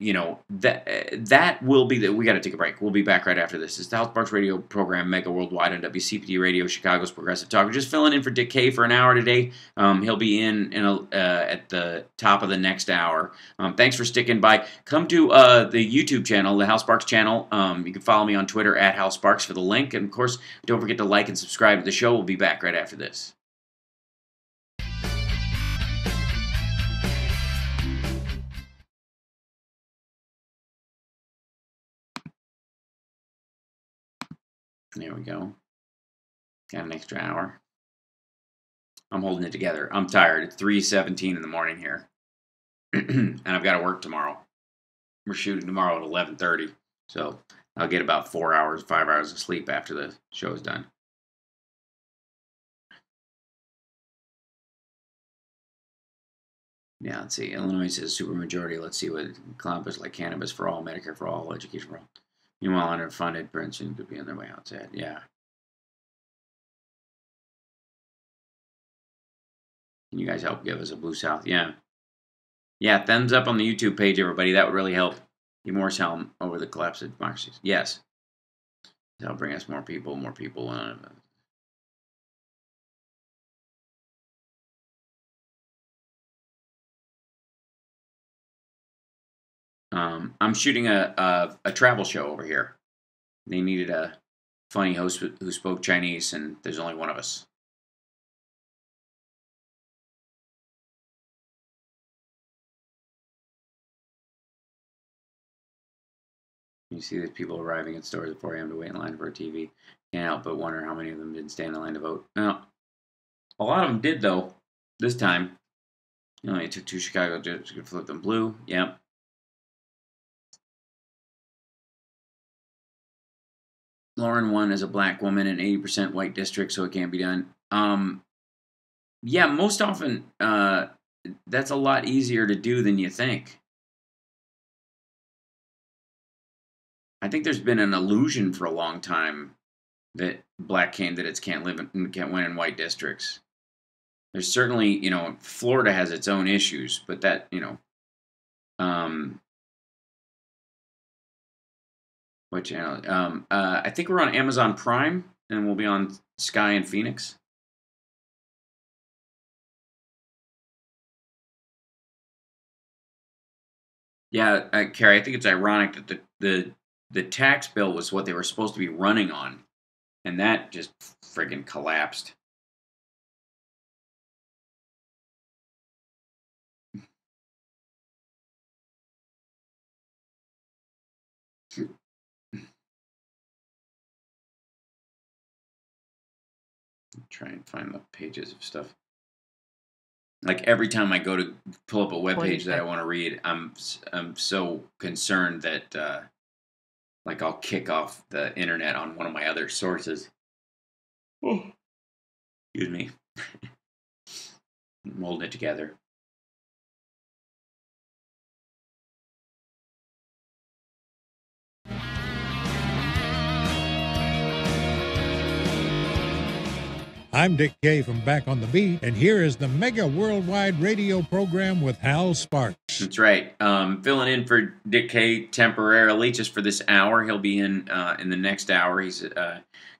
That will be we got to take a break. We'll be back right after this. It's the House Sparks radio program, Mega Worldwide on WCPT Radio, Chicago's Progressive Talk. We're just filling in for Dick Kay for an hour today. He'll be at the top of the next hour. Thanks for sticking by. Come to the YouTube channel, the House Sparks channel. You can follow me on Twitter at House Sparks for the link. And, of course, don't forget to like and subscribe to the show. We'll be back right after this. There we go. Got an extra hour. I'm holding it together. I'm tired. It's 3:17 in the morning here. And I've got to work tomorrow. We're shooting tomorrow at 11:30. So I'll get about 5 hours of sleep after the show is done. Yeah, let's see. Illinois says supermajority. Let's see what Columbus, like cannabis for all, Medicare for all, education for all. Meanwhile, underfunded Princeton could be on their way outside. Yeah. Can you guys help give us a Blue South? Yeah. Yeah, thumbs up on the YouTube page, everybody. That would really help. Give Morris Helm over the collapse of democracies. Yes. That'll bring us more people. I'm shooting a travel show over here. They needed a funny host who spoke Chinese, and there's only one of us. You see these people arriving at stores at 4 a.m. to wait in line for a TV. Can't help but wonder how many of them didn't stand in line to vote. No, a lot of them did, though, this time. It took 2 Chicago judges to flip them blue. Yep. Lauren won as a black woman in 80% white district, so it can't be done. Yeah, most often that's a lot easier to do than you think. I think there's been an illusion for a long time that black candidates can't win in white districts. There's certainly, Florida has its own issues, but that, What channel? I think we're on Amazon Prime, and we'll be on Sky and Phoenix. Yeah, Carrie, I think it's ironic that the tax bill was what they were supposed to be running on, and that just friggin' collapsed. Try and find the pages of stuff. Like every time I go to pull up a web page that I want to read, I'm so concerned that like I'll kick off the internet on one of my other sources. Oh, excuse me. I'm holding it together.
I'm Dick Kay from Back on the Beat, and here is the Mega Worldwide Radio Program with Hal Sparks.
That's right. Filling in for Dick Kay temporarily, just for this hour. He'll be in the next hour. He's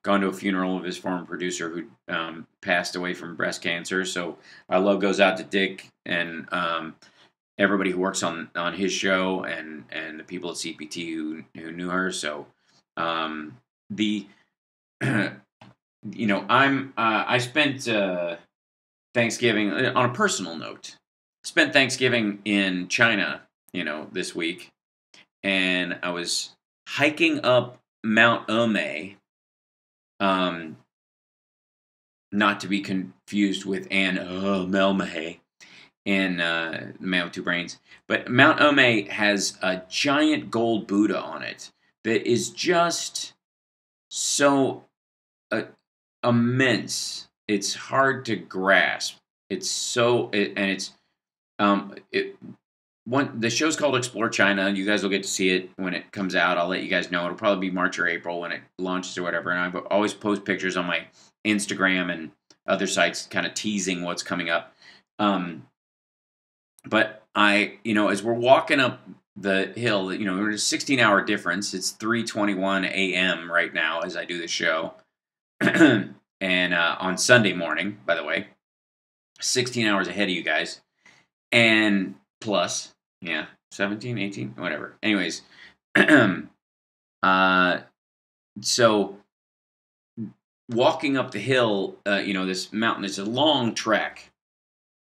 gone to a funeral of his former producer who passed away from breast cancer. So our love goes out to Dick and everybody who works on his show and the people at CPT who knew her. So I spent Thanksgiving on a personal note. Spent Thanksgiving in China, this week, and I was hiking up Mount Ome, not to be confused with Melmahe and the Man with Two Brains. But Mount Ome has a giant gold Buddha on it that is just so immense. It's hard to grasp. It's so the show's called Explore China. You guys will get to see it when it comes out. I'll let you guys know. It'll probably be March or April when it launches or whatever. And I always post pictures on my Instagram and other sites, kind of teasing what's coming up. But as we're walking up the hill, there's a 16-hour difference. It's 3:21 a.m. right now as I do the show. And on Sunday morning, by the way, 16 hours ahead of you guys, and plus, 17, 18, whatever. Anyways, so walking up the hill, this mountain, it's a long trek,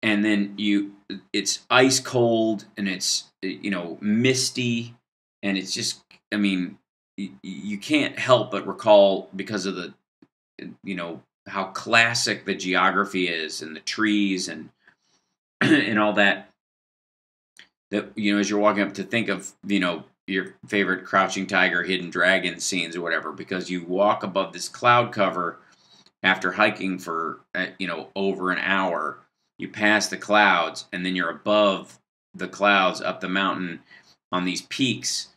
and then it's ice cold, and it's, misty, and it's just, you can't help but recall, because of the, how classic the geography is and the trees and and all that as you're walking up, to think of your favorite Crouching Tiger, Hidden Dragon scenes or whatever, because you walk above this cloud cover after hiking for over an hour. You pass the clouds, and then you're above the clouds up the mountain on these peaks,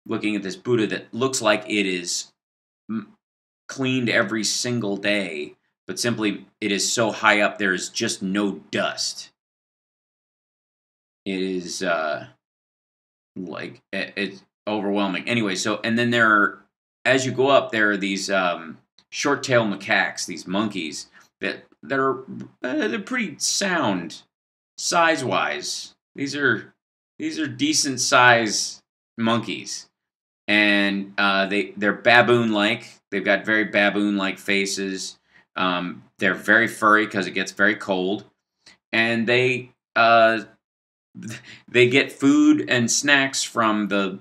looking at this Buddha that looks like it is cleaned every single day, but simply it is so high up there is just no dust. It is it's overwhelming. Anyway, so, and then as you go up, there are these short-tailed macaques, these monkeys that are they're pretty sound size-wise. These are decent size monkeys, and they're baboon-like. They've got very baboon-like faces. They're very furry because it gets very cold, and they get food and snacks from the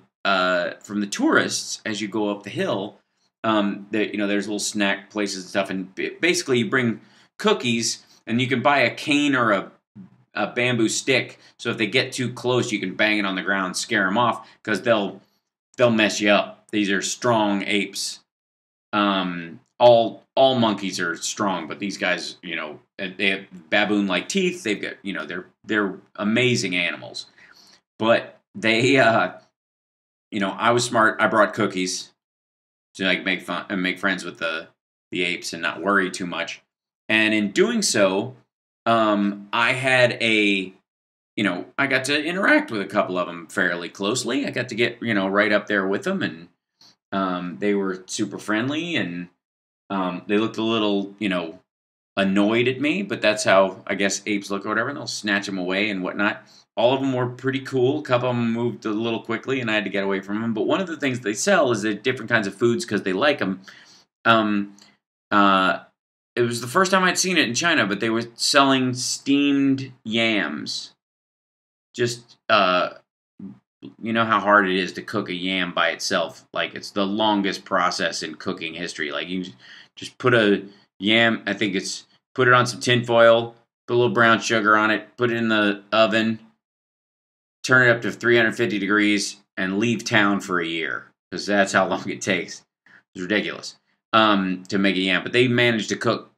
tourists as you go up the hill. There's little snack places and stuff, and basically you bring cookies, and you can buy a cane or a bamboo stick. So if they get too close, you can bang it on the ground, and scare them off, because they'll mess you up. These are strong apes. All monkeys are strong, but these guys, they have baboon-like teeth. They've got, they're amazing animals. But they, I was smart. I brought cookies to make fun and make friends with the apes and not worry too much. And in doing so, I had I got to interact with a couple of them fairly closely. I got to get, right up there with them, and They were super friendly, and they looked a little, annoyed at me, but that's how, I guess, apes look or whatever, and they'll snatch them away and whatnot. All of them were pretty cool. A couple of them moved a little quickly, and I had to get away from them. But one of the things they sell is that different kinds of foods because they like them. It was the first time I'd seen it in China, but they were selling steamed yams. Just, you know how hard it is to cook a yam by itself. Like, it's the longest process in cooking history. Like, you just put a yam, I think it's, put it on some tin foil, put a little brown sugar on it, put it in the oven, turn it up to 350 degrees, and leave town for a year. Because that's how long it takes. It's ridiculous to make a yam. But they managed to cook,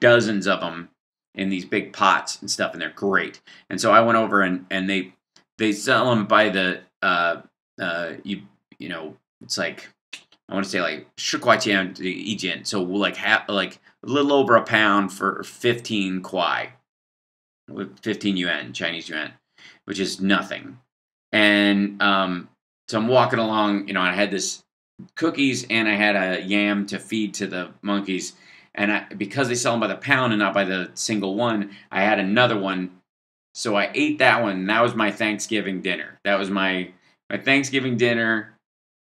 dozens of them in these big pots and stuff, and they're great. And so I went over, and they sell them by the, it's like, I want to say like 10块钱一斤. So like a little over a pound for 15 kwai, with 15 yuan, Chinese yuan, which is nothing. And so I'm walking along, and I had this cookies and I had a yam to feed to the monkeys. And because they sell them by the pound and not by the single one, I had another one. So I ate that one. And that was my Thanksgiving dinner. That was my Thanksgiving dinner,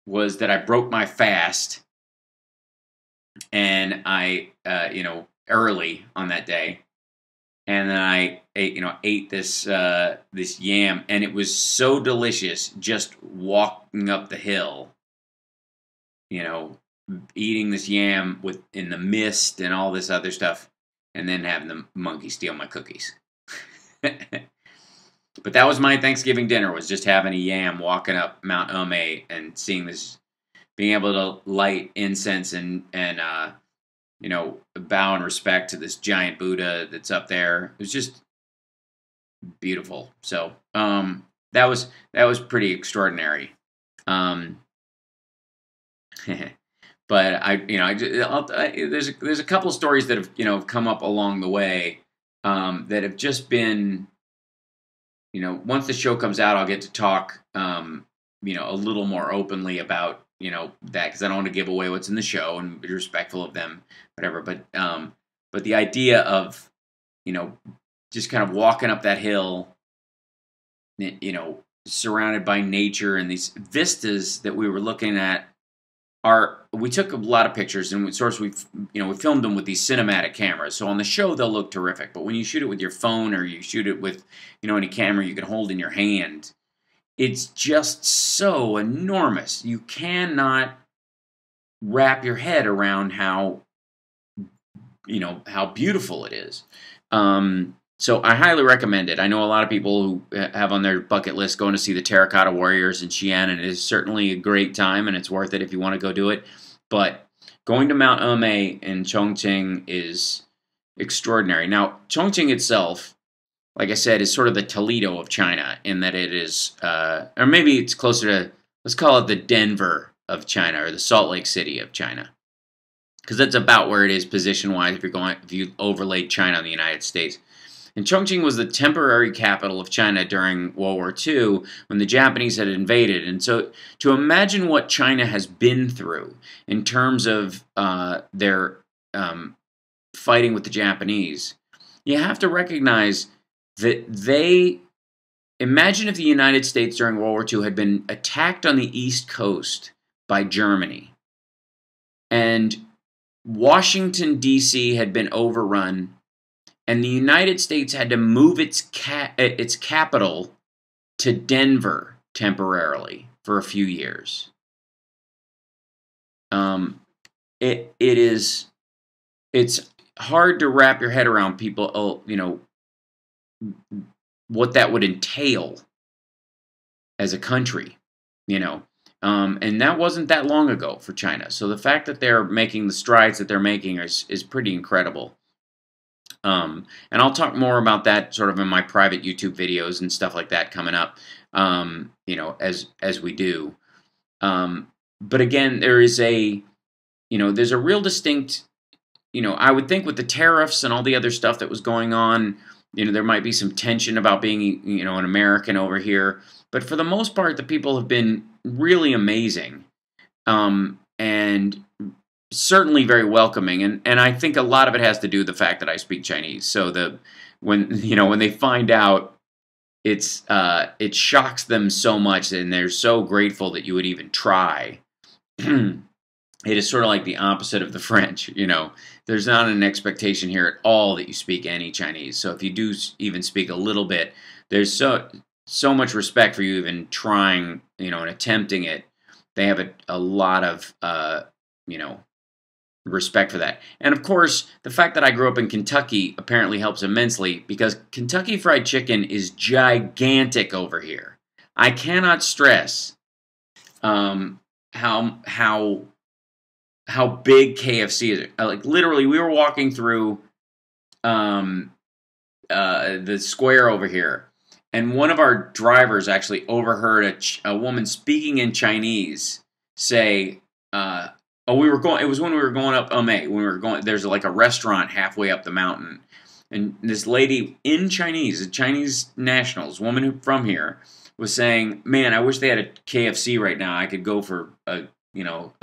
was that I broke my fast. And I, early on that day. And then I ate this this yam, and it was so delicious just walking up the hill. Eating this yam in the mist and all this other stuff, and then having the monkey steal my cookies. But that was my Thanksgiving dinner, was just having a yam walking up Mount Ome and seeing this, being able to light incense and bow in respect to this giant Buddha that's up there. It was just beautiful. So that was pretty extraordinary. But there's a couple of stories that have come up along the way that have just been, once the show comes out, I'll get to talk a little more openly about that, because I don't want to give away what's in the show and be respectful of them, whatever. But the idea of just kind of walking up that hill, surrounded by nature and these vistas that we were looking at. We took a lot of pictures, and we filmed them with these cinematic cameras. So on the show, they'll look terrific. But when you shoot it with your phone, or you shoot it with any camera you can hold in your hand, it's just so enormous. You cannot wrap your head around how beautiful it is. So I highly recommend it. I know a lot of people who have on their bucket list going to see the Terracotta Warriors in Xi'an, and it is certainly a great time, and it's worth it if you want to go do it. But going to Mount Ome in Chongqing is extraordinary. Now, Chongqing itself, like I said, is sort of the Toledo of China, in that it is, or maybe it's closer to, let's call it the Denver of China, or the Salt Lake City of China, because that's about where it is position-wise if you overlaid China on the United States. And Chongqing was the temporary capital of China during World War II, when the Japanese had invaded. And so to imagine what China has been through in terms of their fighting with the Japanese, you have to recognize that imagine if the United States during World War II had been attacked on the East Coast by Germany, and Washington, D.C. had been overrun, and the United States had to move its capital to Denver temporarily for a few years. It's hard to wrap your head around, people, what that would entail as a country, and that wasn't that long ago for China. So the fact that they're making the strides that they're making is pretty incredible. And I'll talk more about that sort of in my private YouTube videos and stuff like that coming up, as we do. But again, there's a real distinct, I would think with the tariffs and all the other stuff that was going on, there might be some tension about being, an American over here. But for the most part, the people have been really amazing. and certainly very welcoming. And I think a lot of it has to do with the fact that I speak Chinese. So when they find out, it shocks them so much, and they're so grateful that you would even try. It is sort of like the opposite of the French. There's not an expectation here at all that you speak any Chinese. So if you do even speak a little bit, there's so much respect for you even trying, and attempting it. They have a lot of, respect for that. And of course, the fact that I grew up in Kentucky apparently helps immensely, because Kentucky Fried Chicken is gigantic over here. I cannot stress how big KFC is. Like, literally, we were walking through the square over here, and one of our drivers actually overheard a woman speaking in Chinese say, it was when we were going up there's like a restaurant halfway up the mountain, and this lady in Chinese, a Chinese nationals, woman from here, was saying, "Man, I wish they had a KFC right now. I could go for a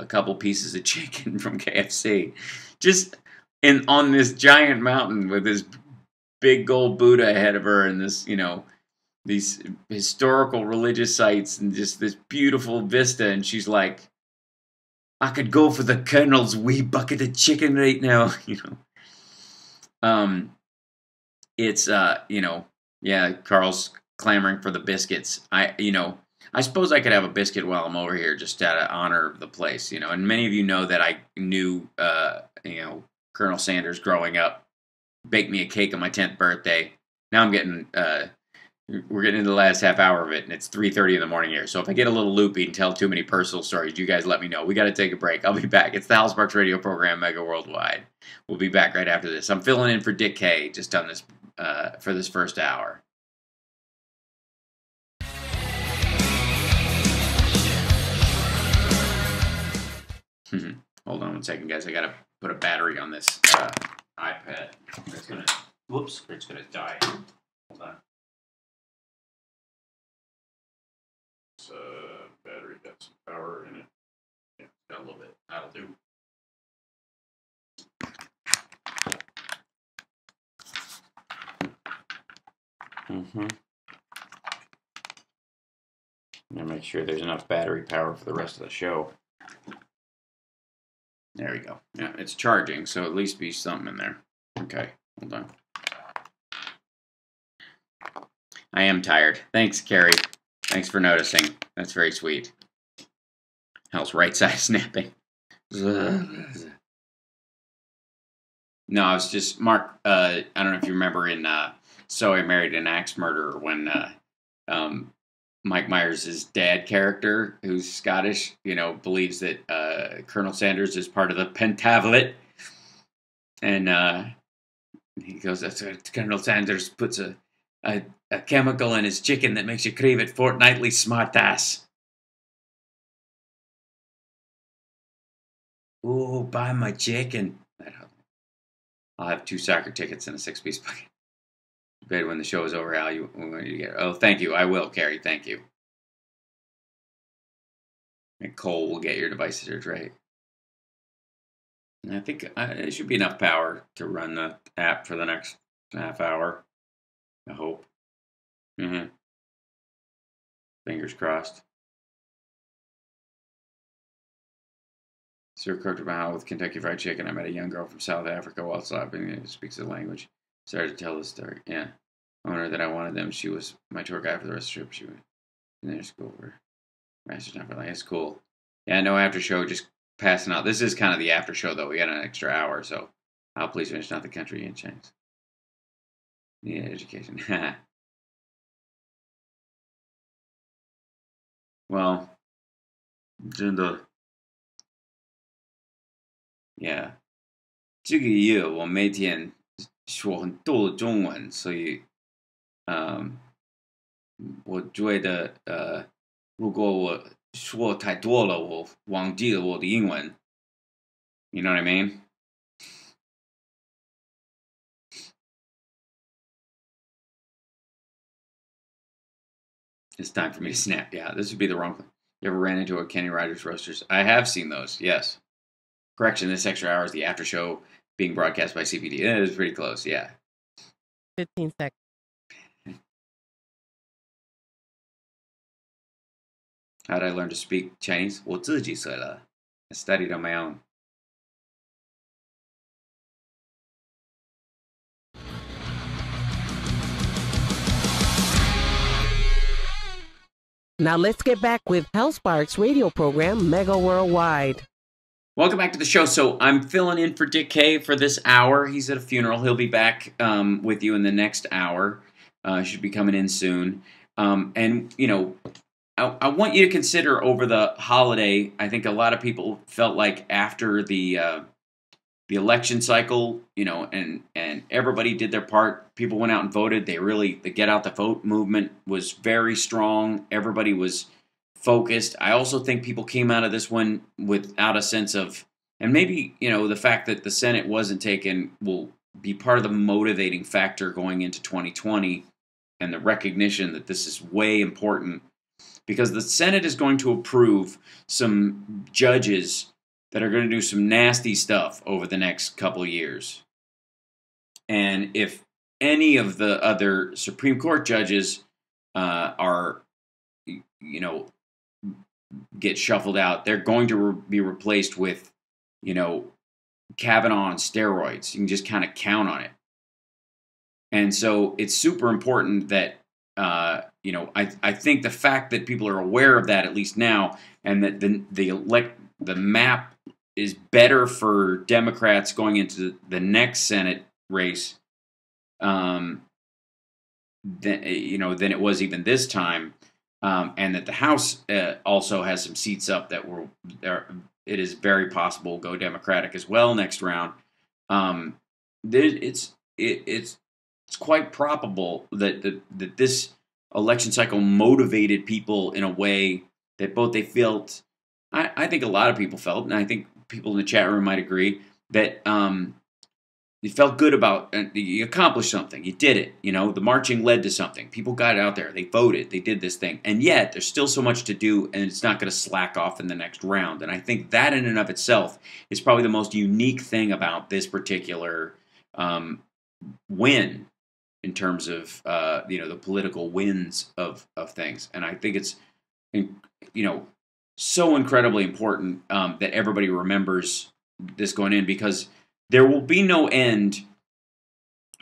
couple pieces of chicken from KFC." Just on this giant mountain with this big gold Buddha ahead of her, and this, these historical religious sites, and just this beautiful vista, and she's like, "I could go for the Colonel's wee bucket of chicken right now." It's yeah, Carl's clamoring for the biscuits. I suppose I could have a biscuit while I'm over here, just out of honor of the place, And many of you know that I knew, Colonel Sanders growing up, baked me a cake on my 10th birthday. Now we're getting into the last half hour of it, and it's 3:30 in the morning here. So if I get a little loopy and tell too many personal stories, you guys let me know. We got to take a break. I'll be back. It's the Hal Sparks radio program, Mega Worldwide. We'll be back right after this. I'm filling in for Dick K, just on this for this first hour. Hold on one second, guys. I gotta put a battery on this iPad. It's gonna die. Hold on. Battery got some power in it. Yeah, got a little bit. That'll do. I'm gonna make sure there's enough battery power for the rest of the show. There we go. Yeah, it's charging, so at least be something in there. Okay, hold on. I am tired. Thanks, Carrie. Thanks for noticing. That's very sweet. Hell's right side snapping. No, I was just, Mark, I don't know if you remember in So I Married an Axe Murderer, when Mike Myers' dad character, who's Scottish, believes that Colonel Sanders is part of the Pentavlet. And he goes, "That's what Colonel Sanders puts a chemical in his chicken that makes you crave it fortnightly, smartass." Ooh, buy my chicken. I'll have 2 soccer tickets and a 6-piece bucket. Bet when the show is over, Al, you get. Oh, thank you. I will, Carrie. Thank you. And Cole will get your devices right. And I think it should be enough power to run the app for the next half hour. I hope. Fingers crossed. Sir cooked about with Kentucky Fried Chicken. I met a young girl from South Africa while slapping who speaks the language. Started to tell the story. Yeah. I told her that I wanted them. She was my tour guide for the rest of the trip. She went in their school for master's not for like, it's cool. Yeah, no after show, just passing out. This is kind of the after show though. We got an extra hour, so I'll please finish not the country in Chinese. Yeah, education. Well, 真的 Yeah. 这个月我每天说很多的中文，所以我觉得如果我说太多了，我忘记了我的英文。You know what I mean? It's time for me to snap. Yeah, this would be the wrong thing. You ever ran into a Kenny Rogers Roasters? I have seen those, yes. Correction, this extra hour is the after show being broadcast by CPT. It was pretty close, yeah.
15 seconds.
How did I learn to speak Chinese? 我自己学了. I studied on my own.
Now let's get back with Hal Sparks' radio program, Mega Worldwide.
Welcome back to the show. So I'm filling in for Dick K for this hour. He's at a funeral. He'll be back with you in the next hour. Should be coming in soon. And, you know, I want you to consider over the holiday, I think a lot of people felt like after the election cycle, you know, and everybody did their part. People went out and voted. The Get Out the Vote movement was very strong. Everybody was focused. I also think people came out of this one without a sense of, and maybe, you know, the fact that the Senate wasn't taken will be part of the motivating factor going into 2020 and the recognition that this is way important because the Senate is going to approve some judges that are going to do some nasty stuff over the next couple of years. And if any of the other Supreme Court judges are, you know, get shuffled out, they're going to be replaced with, you know, Kavanaugh on steroids. You can just kind of count on it. And so it's super important that, you know, I think the fact that people are aware of that, at least now, and that the map is better for Democrats going into the next Senate race than it was even this time, and that the House also has some seats up that were there. It is very possible will go Democratic as well next round. It's quite probable that this election cycle motivated people in a way that both they felt. I think a lot of people felt, and I think people in the chat room might agree, that you felt good about, you accomplished something. You did it. You know, the marching led to something. People got out there. They voted. They did this thing. And yet, there's still so much to do, and it's not going to slack off in the next round. And I think that in and of itself is probably the most unique thing about this particular win in terms of, you know, the political wins of things. And I think it's, you know, so incredibly important that everybody remembers this going in, because there will be no end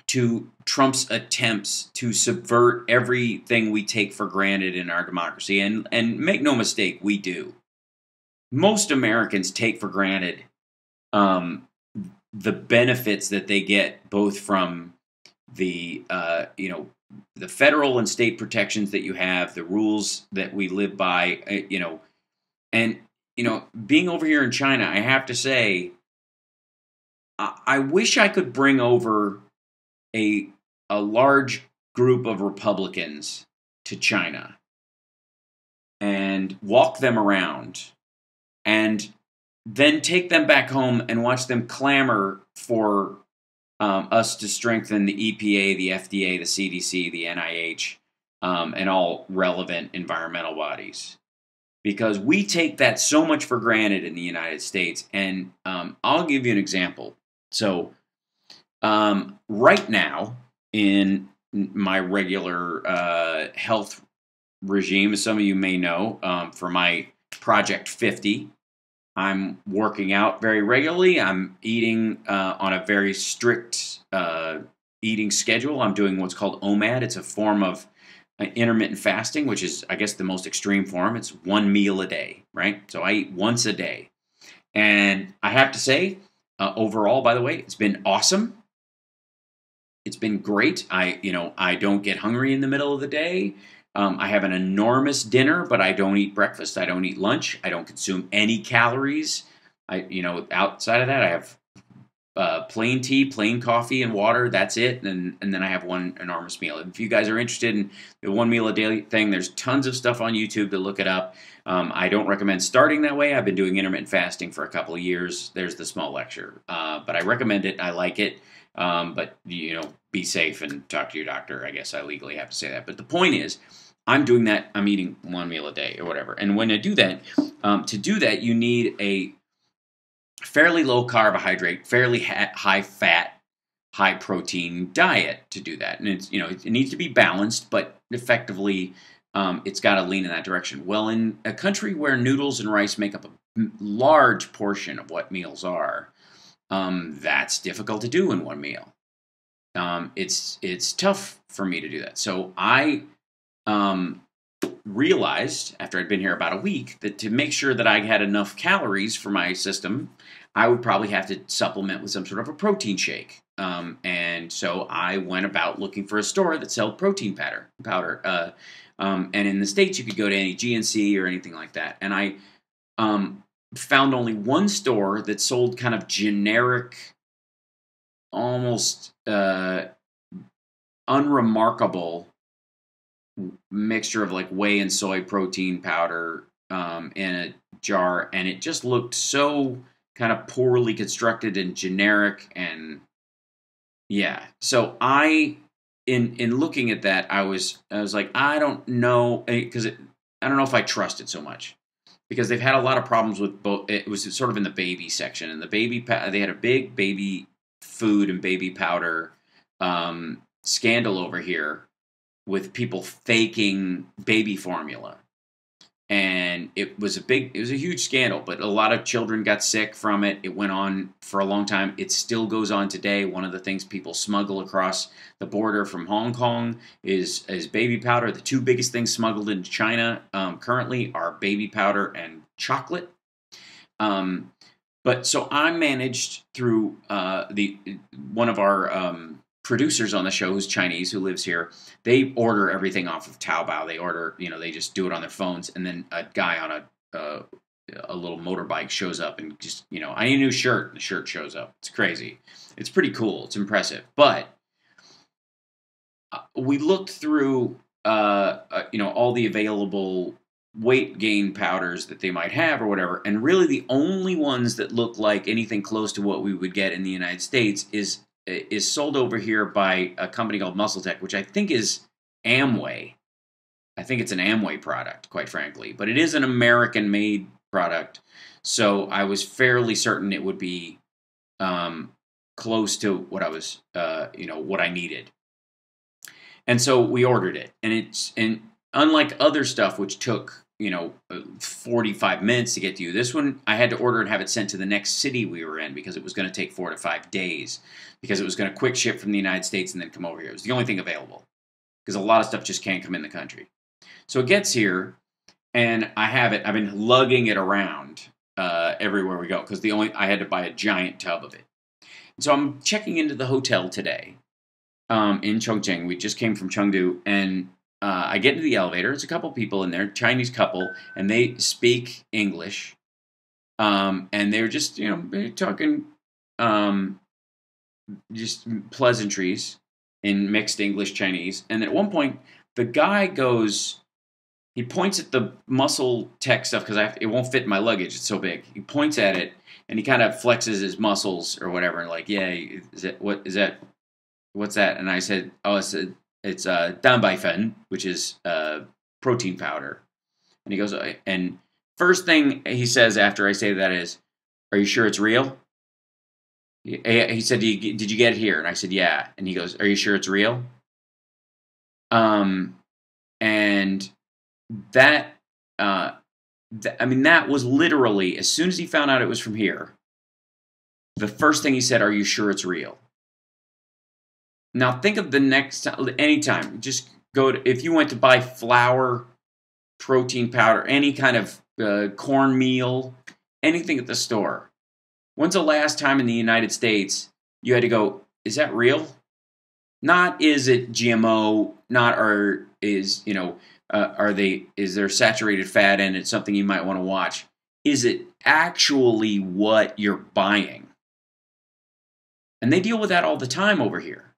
to Trump's attempts to subvert everything we take for granted in our democracy. And make no mistake, we do. Most Americans take for granted the benefits that they get both from the, you know, the federal and state protections that you have, the rules that we live by, you know. And, you know, being over here in China, I have to say, I wish I could bring over a large group of Republicans to China and walk them around and then take them back home and watch them clamor for us to strengthen the EPA, the FDA, the CDC, the NIH, and all relevant environmental bodies. Because we take that so much for granted in the United States. And I'll give you an example. So right now, in my regular health regime, as some of you may know, for my Project 50, I'm working out very regularly. I'm eating on a very strict eating schedule. I'm doing what's called OMAD. It's a form of intermittent fasting, which is, I guess, the most extreme form. It's one meal a day, right? So I eat once a day. And I have to say, overall, by the way, it's been awesome. It's been great. I don't get hungry in the middle of the day. I have an enormous dinner, but I don't eat breakfast. I don't eat lunch. I don't consume any calories. Outside of that, I have plain tea, plain coffee, and water. That's it. And then I have one enormous meal. If you guys are interested in the one meal a day thing, there's tons of stuff on YouTube to look it up. I don't recommend starting that way. I've been doing intermittent fasting for a couple of years. There's the small lecture. But I recommend it. I like it. But, be safe and talk to your doctor. I guess I legally have to say that. But the point is, I'm doing that. I'm eating one meal a day or whatever. And when I do that, to do that, you need a fairly low carbohydrate, fairly high fat, high protein diet to do that. And it's, it needs to be balanced, but effectively, it's got to lean in that direction. Well, in a country where noodles and rice make up a large portion of what meals are, that's difficult to do in one meal. It's tough for me to do that. So I realized after I'd been here about a week that to make sure that I had enough calories for my system, I would probably have to supplement with some sort of a protein shake. And so I went about looking for a store that sold protein powder. And in the States, you could go to any GNC or anything like that. And I found only one store that sold kind of generic, almost unremarkable mixture of like whey and soy protein powder in a jar, and it just looked so kind of poorly constructed and generic. And yeah, so in looking at that, I was like, I don't know, because I don't know if I trust it so much, because they've had a lot of problems with both. It was sort of in the baby section, and they had a big baby food and baby powder scandal over here with people faking baby formula. And it was a huge scandal, but a lot of children got sick from it. It went on for a long time. It still goes on today. One of the things people smuggle across the border from Hong Kong is baby powder. The two biggest things smuggled into China currently are baby powder and chocolate. But so I managed through one of our producers on the show who's Chinese, who lives here. They order everything off of Taobao. They order, they just do it on their phones, and then a guy on a little motorbike shows up and just, I need a new shirt, and the shirt shows up. It's crazy. It's pretty cool. It's impressive. But we looked through, all the available weight gain powders that they might have or whatever, and really the only ones that look like anything close to what we would get in the United States is sold over here by a company called Muscle Tech, which I think is Amway. I think it's an Amway product, quite frankly, but it is an American-made product, so I was fairly certain it would be close to what I was, what I needed. And so we ordered it, and unlike other stuff which took 45 minutes to get to you, this one I had to order and have it sent to the next city we were in, because it was going to take 4 to 5 days, because it was going to quick ship from the United States and then come over here. It was the only thing available, because a lot of stuff just can't come in the country. So it gets here, and I have it. I've been lugging it around everywhere we go, because I had to buy a giant tub of it. And so I'm checking into the hotel today in Chongqing. We just came from Chengdu, and I get into the elevator. There's a couple people in there, Chinese couple, and they speak English. And they're just, talking just pleasantries in mixed English Chinese. And at one point, the guy he points at the Muscle Tech stuff, because it won't fit in my luggage. It's so big. He points at it, and he kind of flexes his muscles or whatever, and like, yeah, what's that? And I said, oh, it's danbaifen, which is protein powder. And he goes, and first thing he says after I say that is, are you sure it's real? He said, did you get it here? And I said, yeah. And he goes, are you sure it's real? And that, that was literally, as soon as he found out it was from here, the first thing he said, are you sure it's real? Now think of the next time, anytime, just if you went to buy flour, protein powder, any kind of cornmeal, anything at the store. When's the last time in the United States you had to go, is that real? Not is it GMO, is there saturated fat in it, something you might want to watch? Is it actually what you're buying? And they deal with that all the time over here,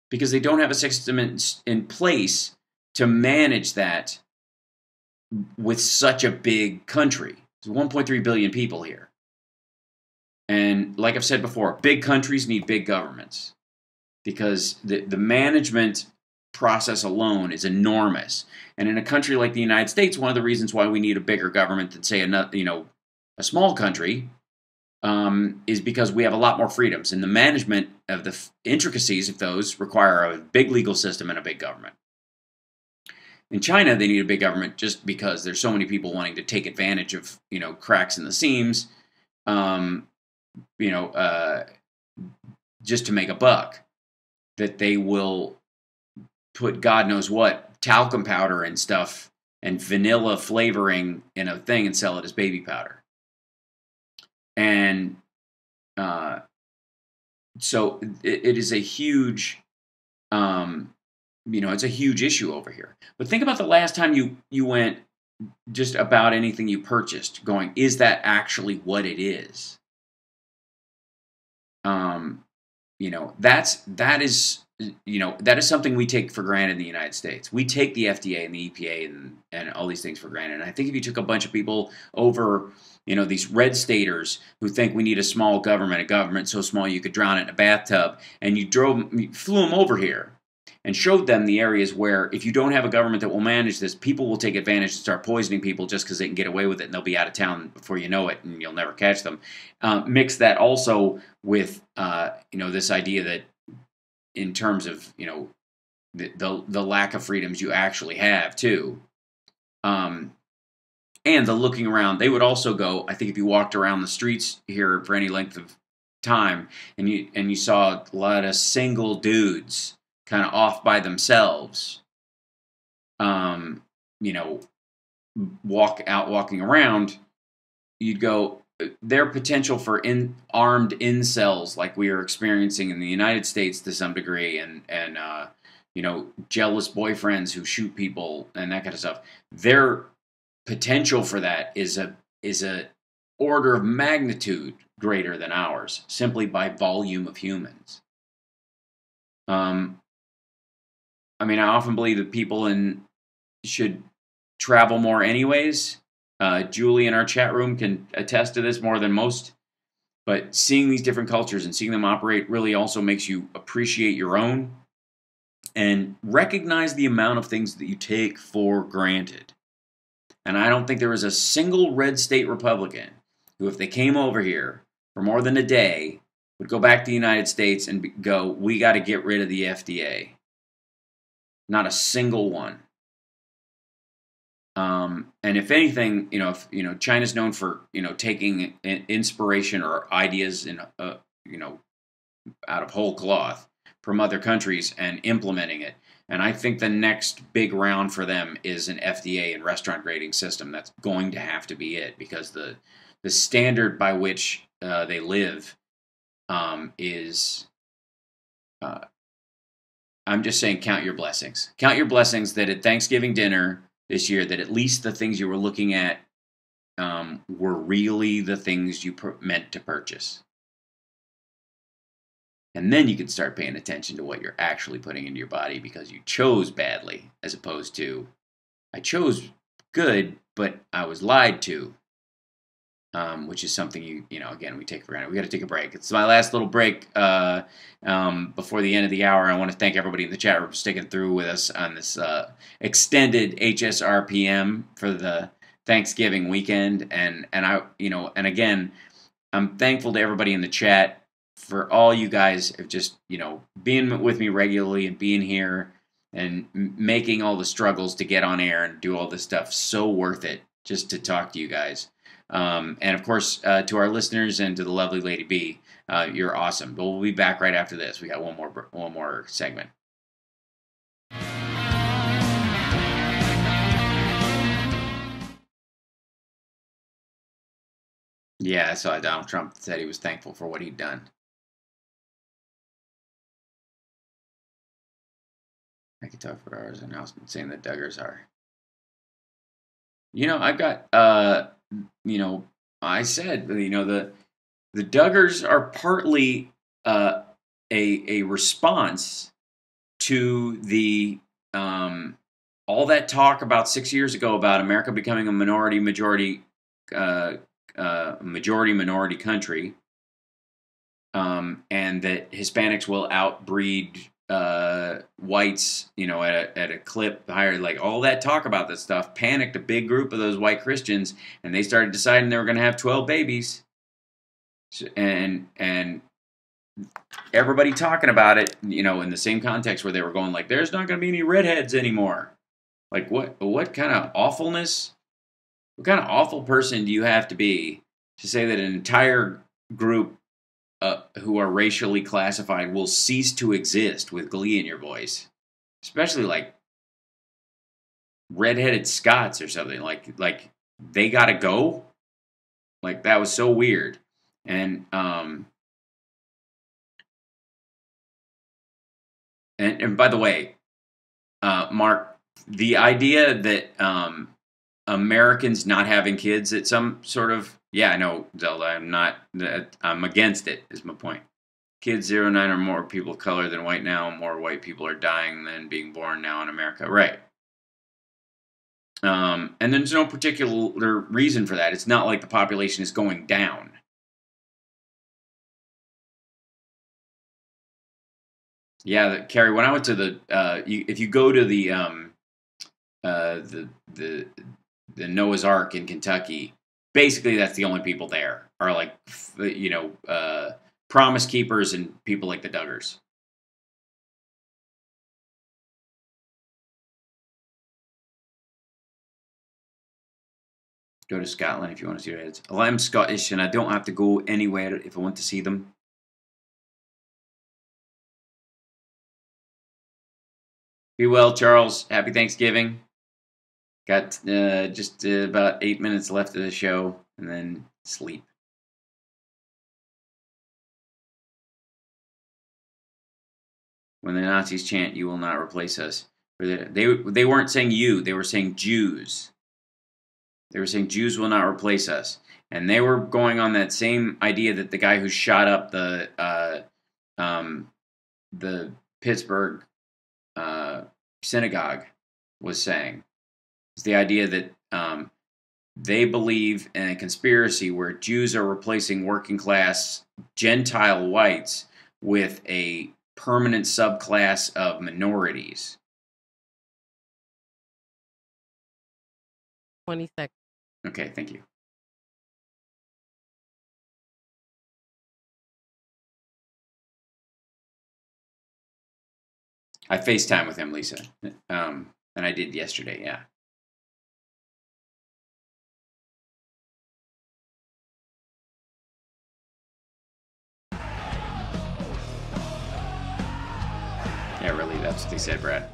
because they don't have a system in place to manage that with such a big country. There's 1.3 billion people here. And like I've said before, big countries need big governments, because the management process alone is enormous. And in a country like the United States, one of the reasons why we need a bigger government than, say, a small country is because we have a lot more freedoms. And the management of the intricacies of those require a big legal system and a big government. In China, they need a big government just because there's so many people wanting to take advantage of, cracks in the seams, just to make a buck, that they will put God knows what, talcum powder and stuff and vanilla flavoring in a thing and sell it as baby powder. And so it is a huge, it's a huge issue over here. But think about the last time you went just about anything you purchased going, is that actually what it is? That is something we take for granted in the United States. We take the FDA and the EPA and all these things for granted. And I think if you took a bunch of people over, these red staters who think we need a small government, a government so small you could drown it in a bathtub, and you flew them over here and showed them the areas where if you don't have a government that will manage this, people will take advantage and start poisoning people just because they can get away with it, and they'll be out of town before you know it, and you'll never catch them. Mix that also with this idea that in terms of the lack of freedoms you actually have too, and the looking around. They would also go, I think, if you walked around the streets here for any length of time and you saw a lot of single dudes kind of off by themselves, walking around, you'd go, their potential for armed incels like we are experiencing in the United States to some degree, and jealous boyfriends who shoot people and that kind of stuff, their potential for that is a order of magnitude greater than ours, simply by volume of humans. I often believe that people should travel more anyways. Julie in our chat room can attest to this more than most. But seeing these different cultures and seeing them operate really also makes you appreciate your own and recognize the amount of things that you take for granted. And I don't think there is a single red state Republican who, if they came over here for more than a day, would go back to the United States and go, we got to get rid of the FDA. Not a single one. And if anything, China's known for, taking inspiration or ideas out of whole cloth from other countries and implementing it. And I think the next big round for them is an FDA and restaurant grading system. That's going to have to be it, because the standard by which they live is. I'm just saying, count your blessings. Count your blessings that at Thanksgiving dinner this year, that at least the things you were looking at were really the things you meant to purchase. And then you can start paying attention to what you're actually putting into your body, because you chose badly, as opposed to, I chose good, but I was lied to, which is something again, we take for granted. We got to take a break. It's my last little break before the end of the hour. I want to thank everybody in the chat room for sticking through with us on this extended HSRPM for the Thanksgiving weekend, and again, I'm thankful to everybody in the chat for all you guys have just being with me regularly and being here and making all the struggles to get on air and do all this stuff so worth it just to talk to you guys. And of course, to our listeners and to the lovely Lady B, you're awesome. But we'll be back right after this. We got one more segment. Yeah, I saw Donald Trump said he was thankful for what he'd done. I could talk for hours and hours saying that Duggars are. I've got, I said, the Duggars are partly a response to the all that talk about 6 years ago about America becoming a majority minority country, and that Hispanics will outbreed whites, at a clip higher, like all that talk about this stuff, panicked a big group of those white Christians, and they started deciding they were going to have 12 babies, and everybody talking about it, in the same context where they were going like, there's not going to be any redheads anymore. Like what kind of awfulness? What kind of awful person do you have to be to say that an entire group who are racially classified will cease to exist with glee in your voice? Especially like redheaded Scots or something. Like they gotta go? Like that was so weird. And by the way, Mark, the idea that Americans not having kids at some sort of, yeah, no, Zelda, I'm against it, is my point. Kids 0 to 9 are more people of color than white now. More white people are dying than being born now in America. Right. And there's no particular reason for that. It's not like the population is going down. Yeah, Carrie, when I went to if you go to the Noah's Ark in Kentucky, basically that's the only people there are like, Promise Keepers and people like the Duggars. Go to Scotland if you want to see your heads. Well, I'm Scottish and I don't have to go anywhere if I want to see them. Be well, Charles. Happy Thanksgiving. Got just about 8 minutes left of the show, and then sleep. When the Nazis chant, "You will not replace us," they weren't saying you; they were saying Jews. They were saying Jews will not replace us, and they were going on that same idea that the guy who shot up the Pittsburgh synagogue was saying. It's the idea that they believe in a conspiracy where Jews are replacing working class Gentile whites with a permanent subclass of minorities.
20 seconds.
Okay, thank you. I FaceTime with him, Lisa. And I did yesterday, yeah. Yeah, really, that's what they said, Brad.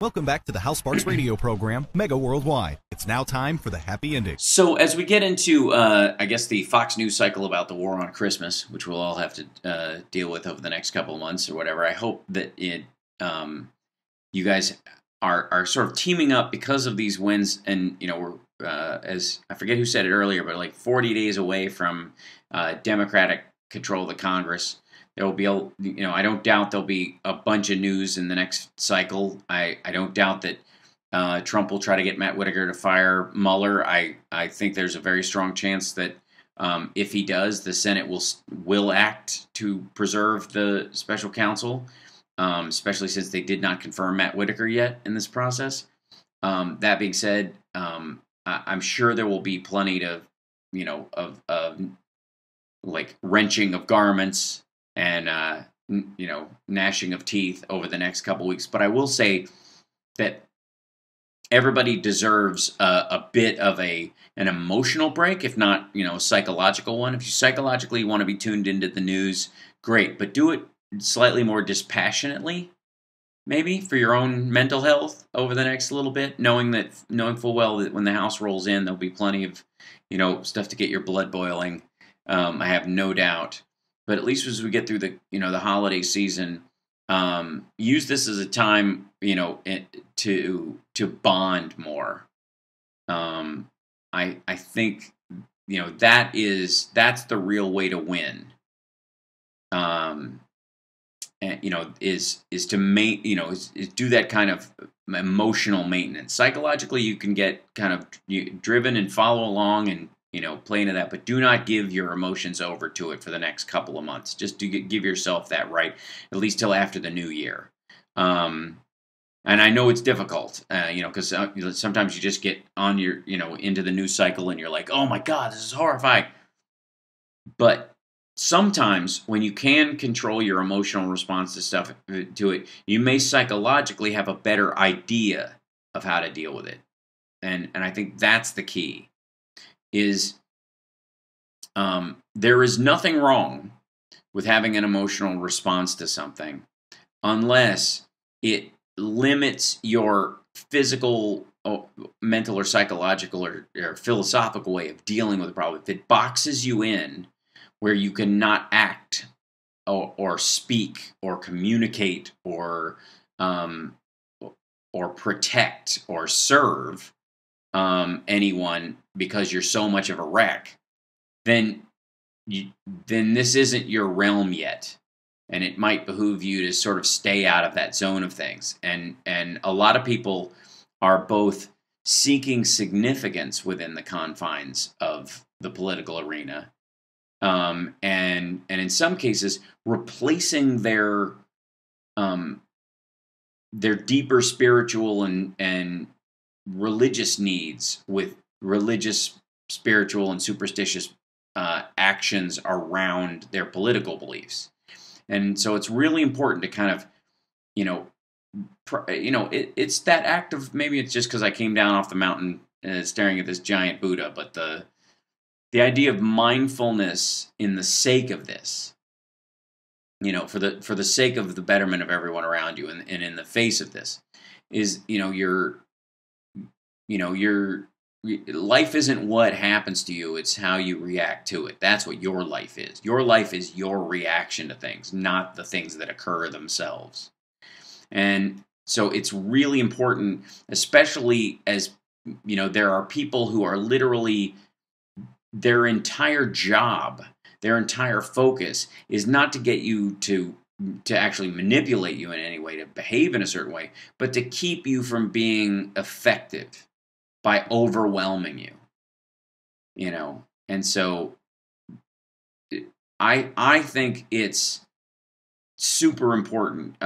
Welcome back to the Hal Sparks radio program, Mega Worldwide. It's now time for the happy ending.
So as we get into, I guess, the Fox News cycle about the war on Christmas, which we'll all have to deal with over the next couple of months or whatever, I hope that you guys are sort of teaming up because of these wins. And, we're, as I forget who said it earlier, but like 40 days away from Democratic control of the Congress. There will be, I don't doubt there'll be a bunch of news in the next cycle. I don't doubt that Trump will try to get Matt Whitaker to fire Mueller. I think there's a very strong chance that if he does, the Senate will act to preserve the special counsel, especially since they did not confirm Matt Whitaker yet in this process. That being said, I'm sure there will be plenty to, of like wrenching of garments and gnashing of teeth over the next couple weeks. But I will say that everybody deserves a bit of an emotional break, if not a psychological one. If you psychologically want to be tuned into the news, great, but do it slightly more dispassionately, maybe for your own mental health over the next little bit, knowing full well that when the House rolls in, there'll be plenty of stuff to get your blood boiling. I have no doubt. But at least as we get through the holiday season, use this as a time, to bond more. I think, that's the real way to win. And, is to is do that kind of emotional maintenance. Psychologically, you can get kind of driven and follow along play into that, but do not give your emotions over to it for the next couple of months. Just to give yourself that right, at least till after the new year. And I know it's difficult, because sometimes you just get on your, into the news cycle and you're like, oh my God, this is horrifying. But sometimes when you can control your emotional response to it, you may psychologically have a better idea of how to deal with it. And I think that's the key. Is there is nothing wrong with having an emotional response to something unless it limits your physical, mental, or psychological, or philosophical way of dealing with the problem. If it boxes you in where you cannot act or speak or communicate or protect or serve anyone because you're so much of a wreck, then this isn't your realm yet, and it might behoove you to sort of stay out of that zone of things. And a lot of people are both seeking significance within the confines of the political arena, and in some cases replacing their deeper spiritual and religious needs with religious, spiritual, and superstitious actions around their political beliefs. And so it's really important to kind of, it's that act of, maybe it's just because I came down off the mountain staring at this giant Buddha, but the idea of mindfulness in the sake of this, for the sake of the betterment of everyone around you, and in the face of this, is, your life isn't what happens to you, it's how you react to it. That's what your life is. Your life is your reaction to things, not the things that occur themselves. And so it's really important, especially as, there are people who are literally, their entire job, their entire focus is not to get you to actually manipulate you in any way, to behave in a certain way, but to keep you from being effective by overwhelming you, and so I think it's super important,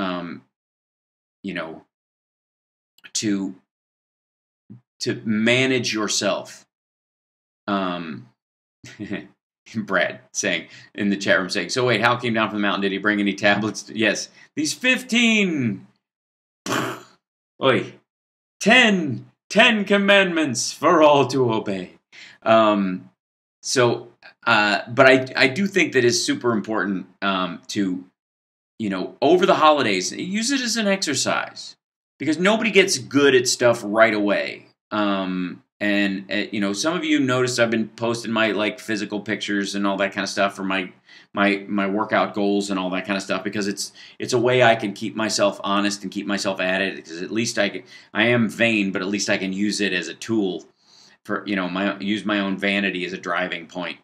to manage yourself. Brad saying in the chat room, saying, so wait, Hal came down from the mountain. Did he bring any tablets? Yes, these 15, oi, 10 commandments for all to obey. But I do think that it's super important to, over the holidays, use it as an exercise, because nobody gets good at stuff right away. Some of you noticed I've been posting my physical pictures and all that kind of stuff for my workout goals and all that kind of stuff, because it's a way I can keep myself honest and keep myself at it, because at least I am vain, but at least I can use it as a tool for, use my own vanity as a driving point.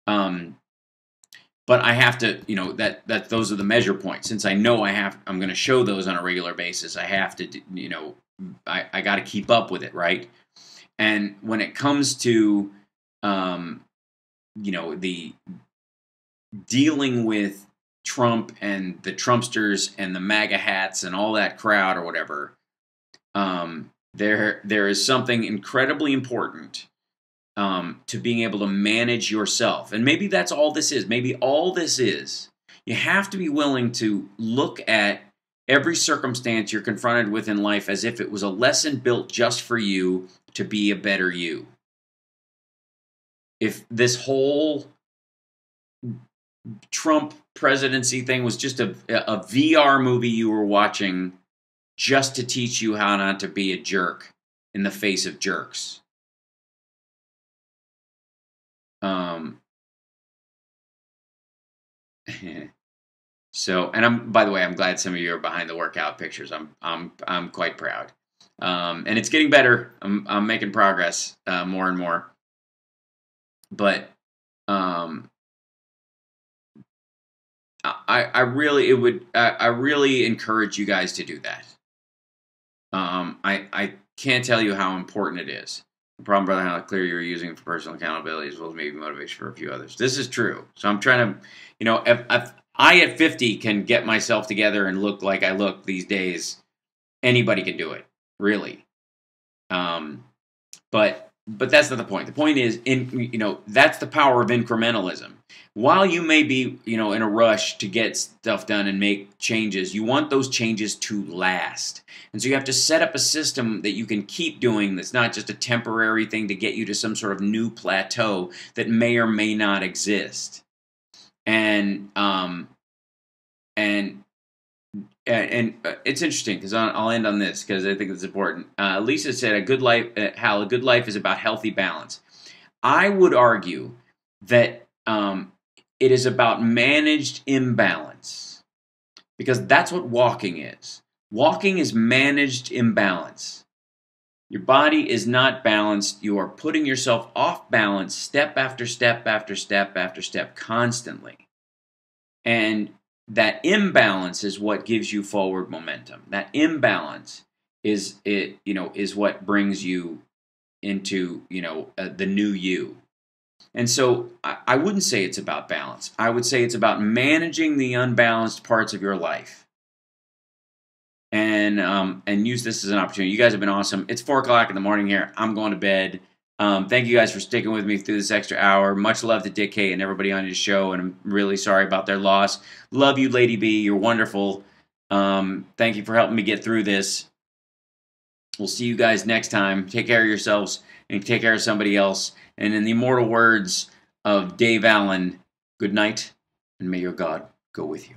But I have to, that those are the measure points. Since I know I'm going to show those on a regular basis, I have to, I got to keep up with it, right? And when it comes to, the dealing with Trump and the Trumpsters and the MAGA hats and all that crowd or whatever, there is something incredibly important to being able to manage yourself. And maybe that's all this is. Maybe all this is, you have to be willing to look at every circumstance you're confronted with in life as if it was a lesson built just for you to be a better you. If this whole Trump presidency thing was just a VR movie you were watching just to teach you how not to be a jerk in the face of jerks. So, and by the way, I'm glad some of you are behind the workout pictures. I'm quite proud. And it's getting better. I'm making progress more and more. But I really encourage you guys to do that. I can't tell you how important it is. The problem, brother, how clear you're using it for personal accountability as well as maybe motivation for a few others. This is true. So I'm trying to, if I at 50 can get myself together and look like I look these days, anybody can do it, really. But that's not the point. The point is, that's the power of incrementalism. While you may be, in a rush to get stuff done and make changes, you want those changes to last. And so you have to set up a system that you can keep doing that's not just a temporary thing to get you to some sort of new plateau that may or may not exist. And it's interesting because I'll end on this because I think it's important. Lisa said, a good life is about healthy balance. I would argue that it is about managed imbalance because that's what walking is. Walking is managed imbalance. Your body is not balanced. You are putting yourself off balance step after step after step after step constantly. And that imbalance is what gives you forward momentum. That imbalance is what brings you into, the new you. And so I wouldn't say it's about balance. I would say it's about managing the unbalanced parts of your life. And use this as an opportunity. You guys have been awesome. It's 4 o'clock in the morning here. I'm going to bed. Thank you guys for sticking with me through this extra hour. Much love to Dick K and everybody on his show, and I'm really sorry about their loss. Love you, Lady B. You're wonderful. Thank you for helping me get through this. We'll see you guys next time. Take care of yourselves and take care of somebody else. And in the immortal words of Dave Allen, good night, and may your God go with you.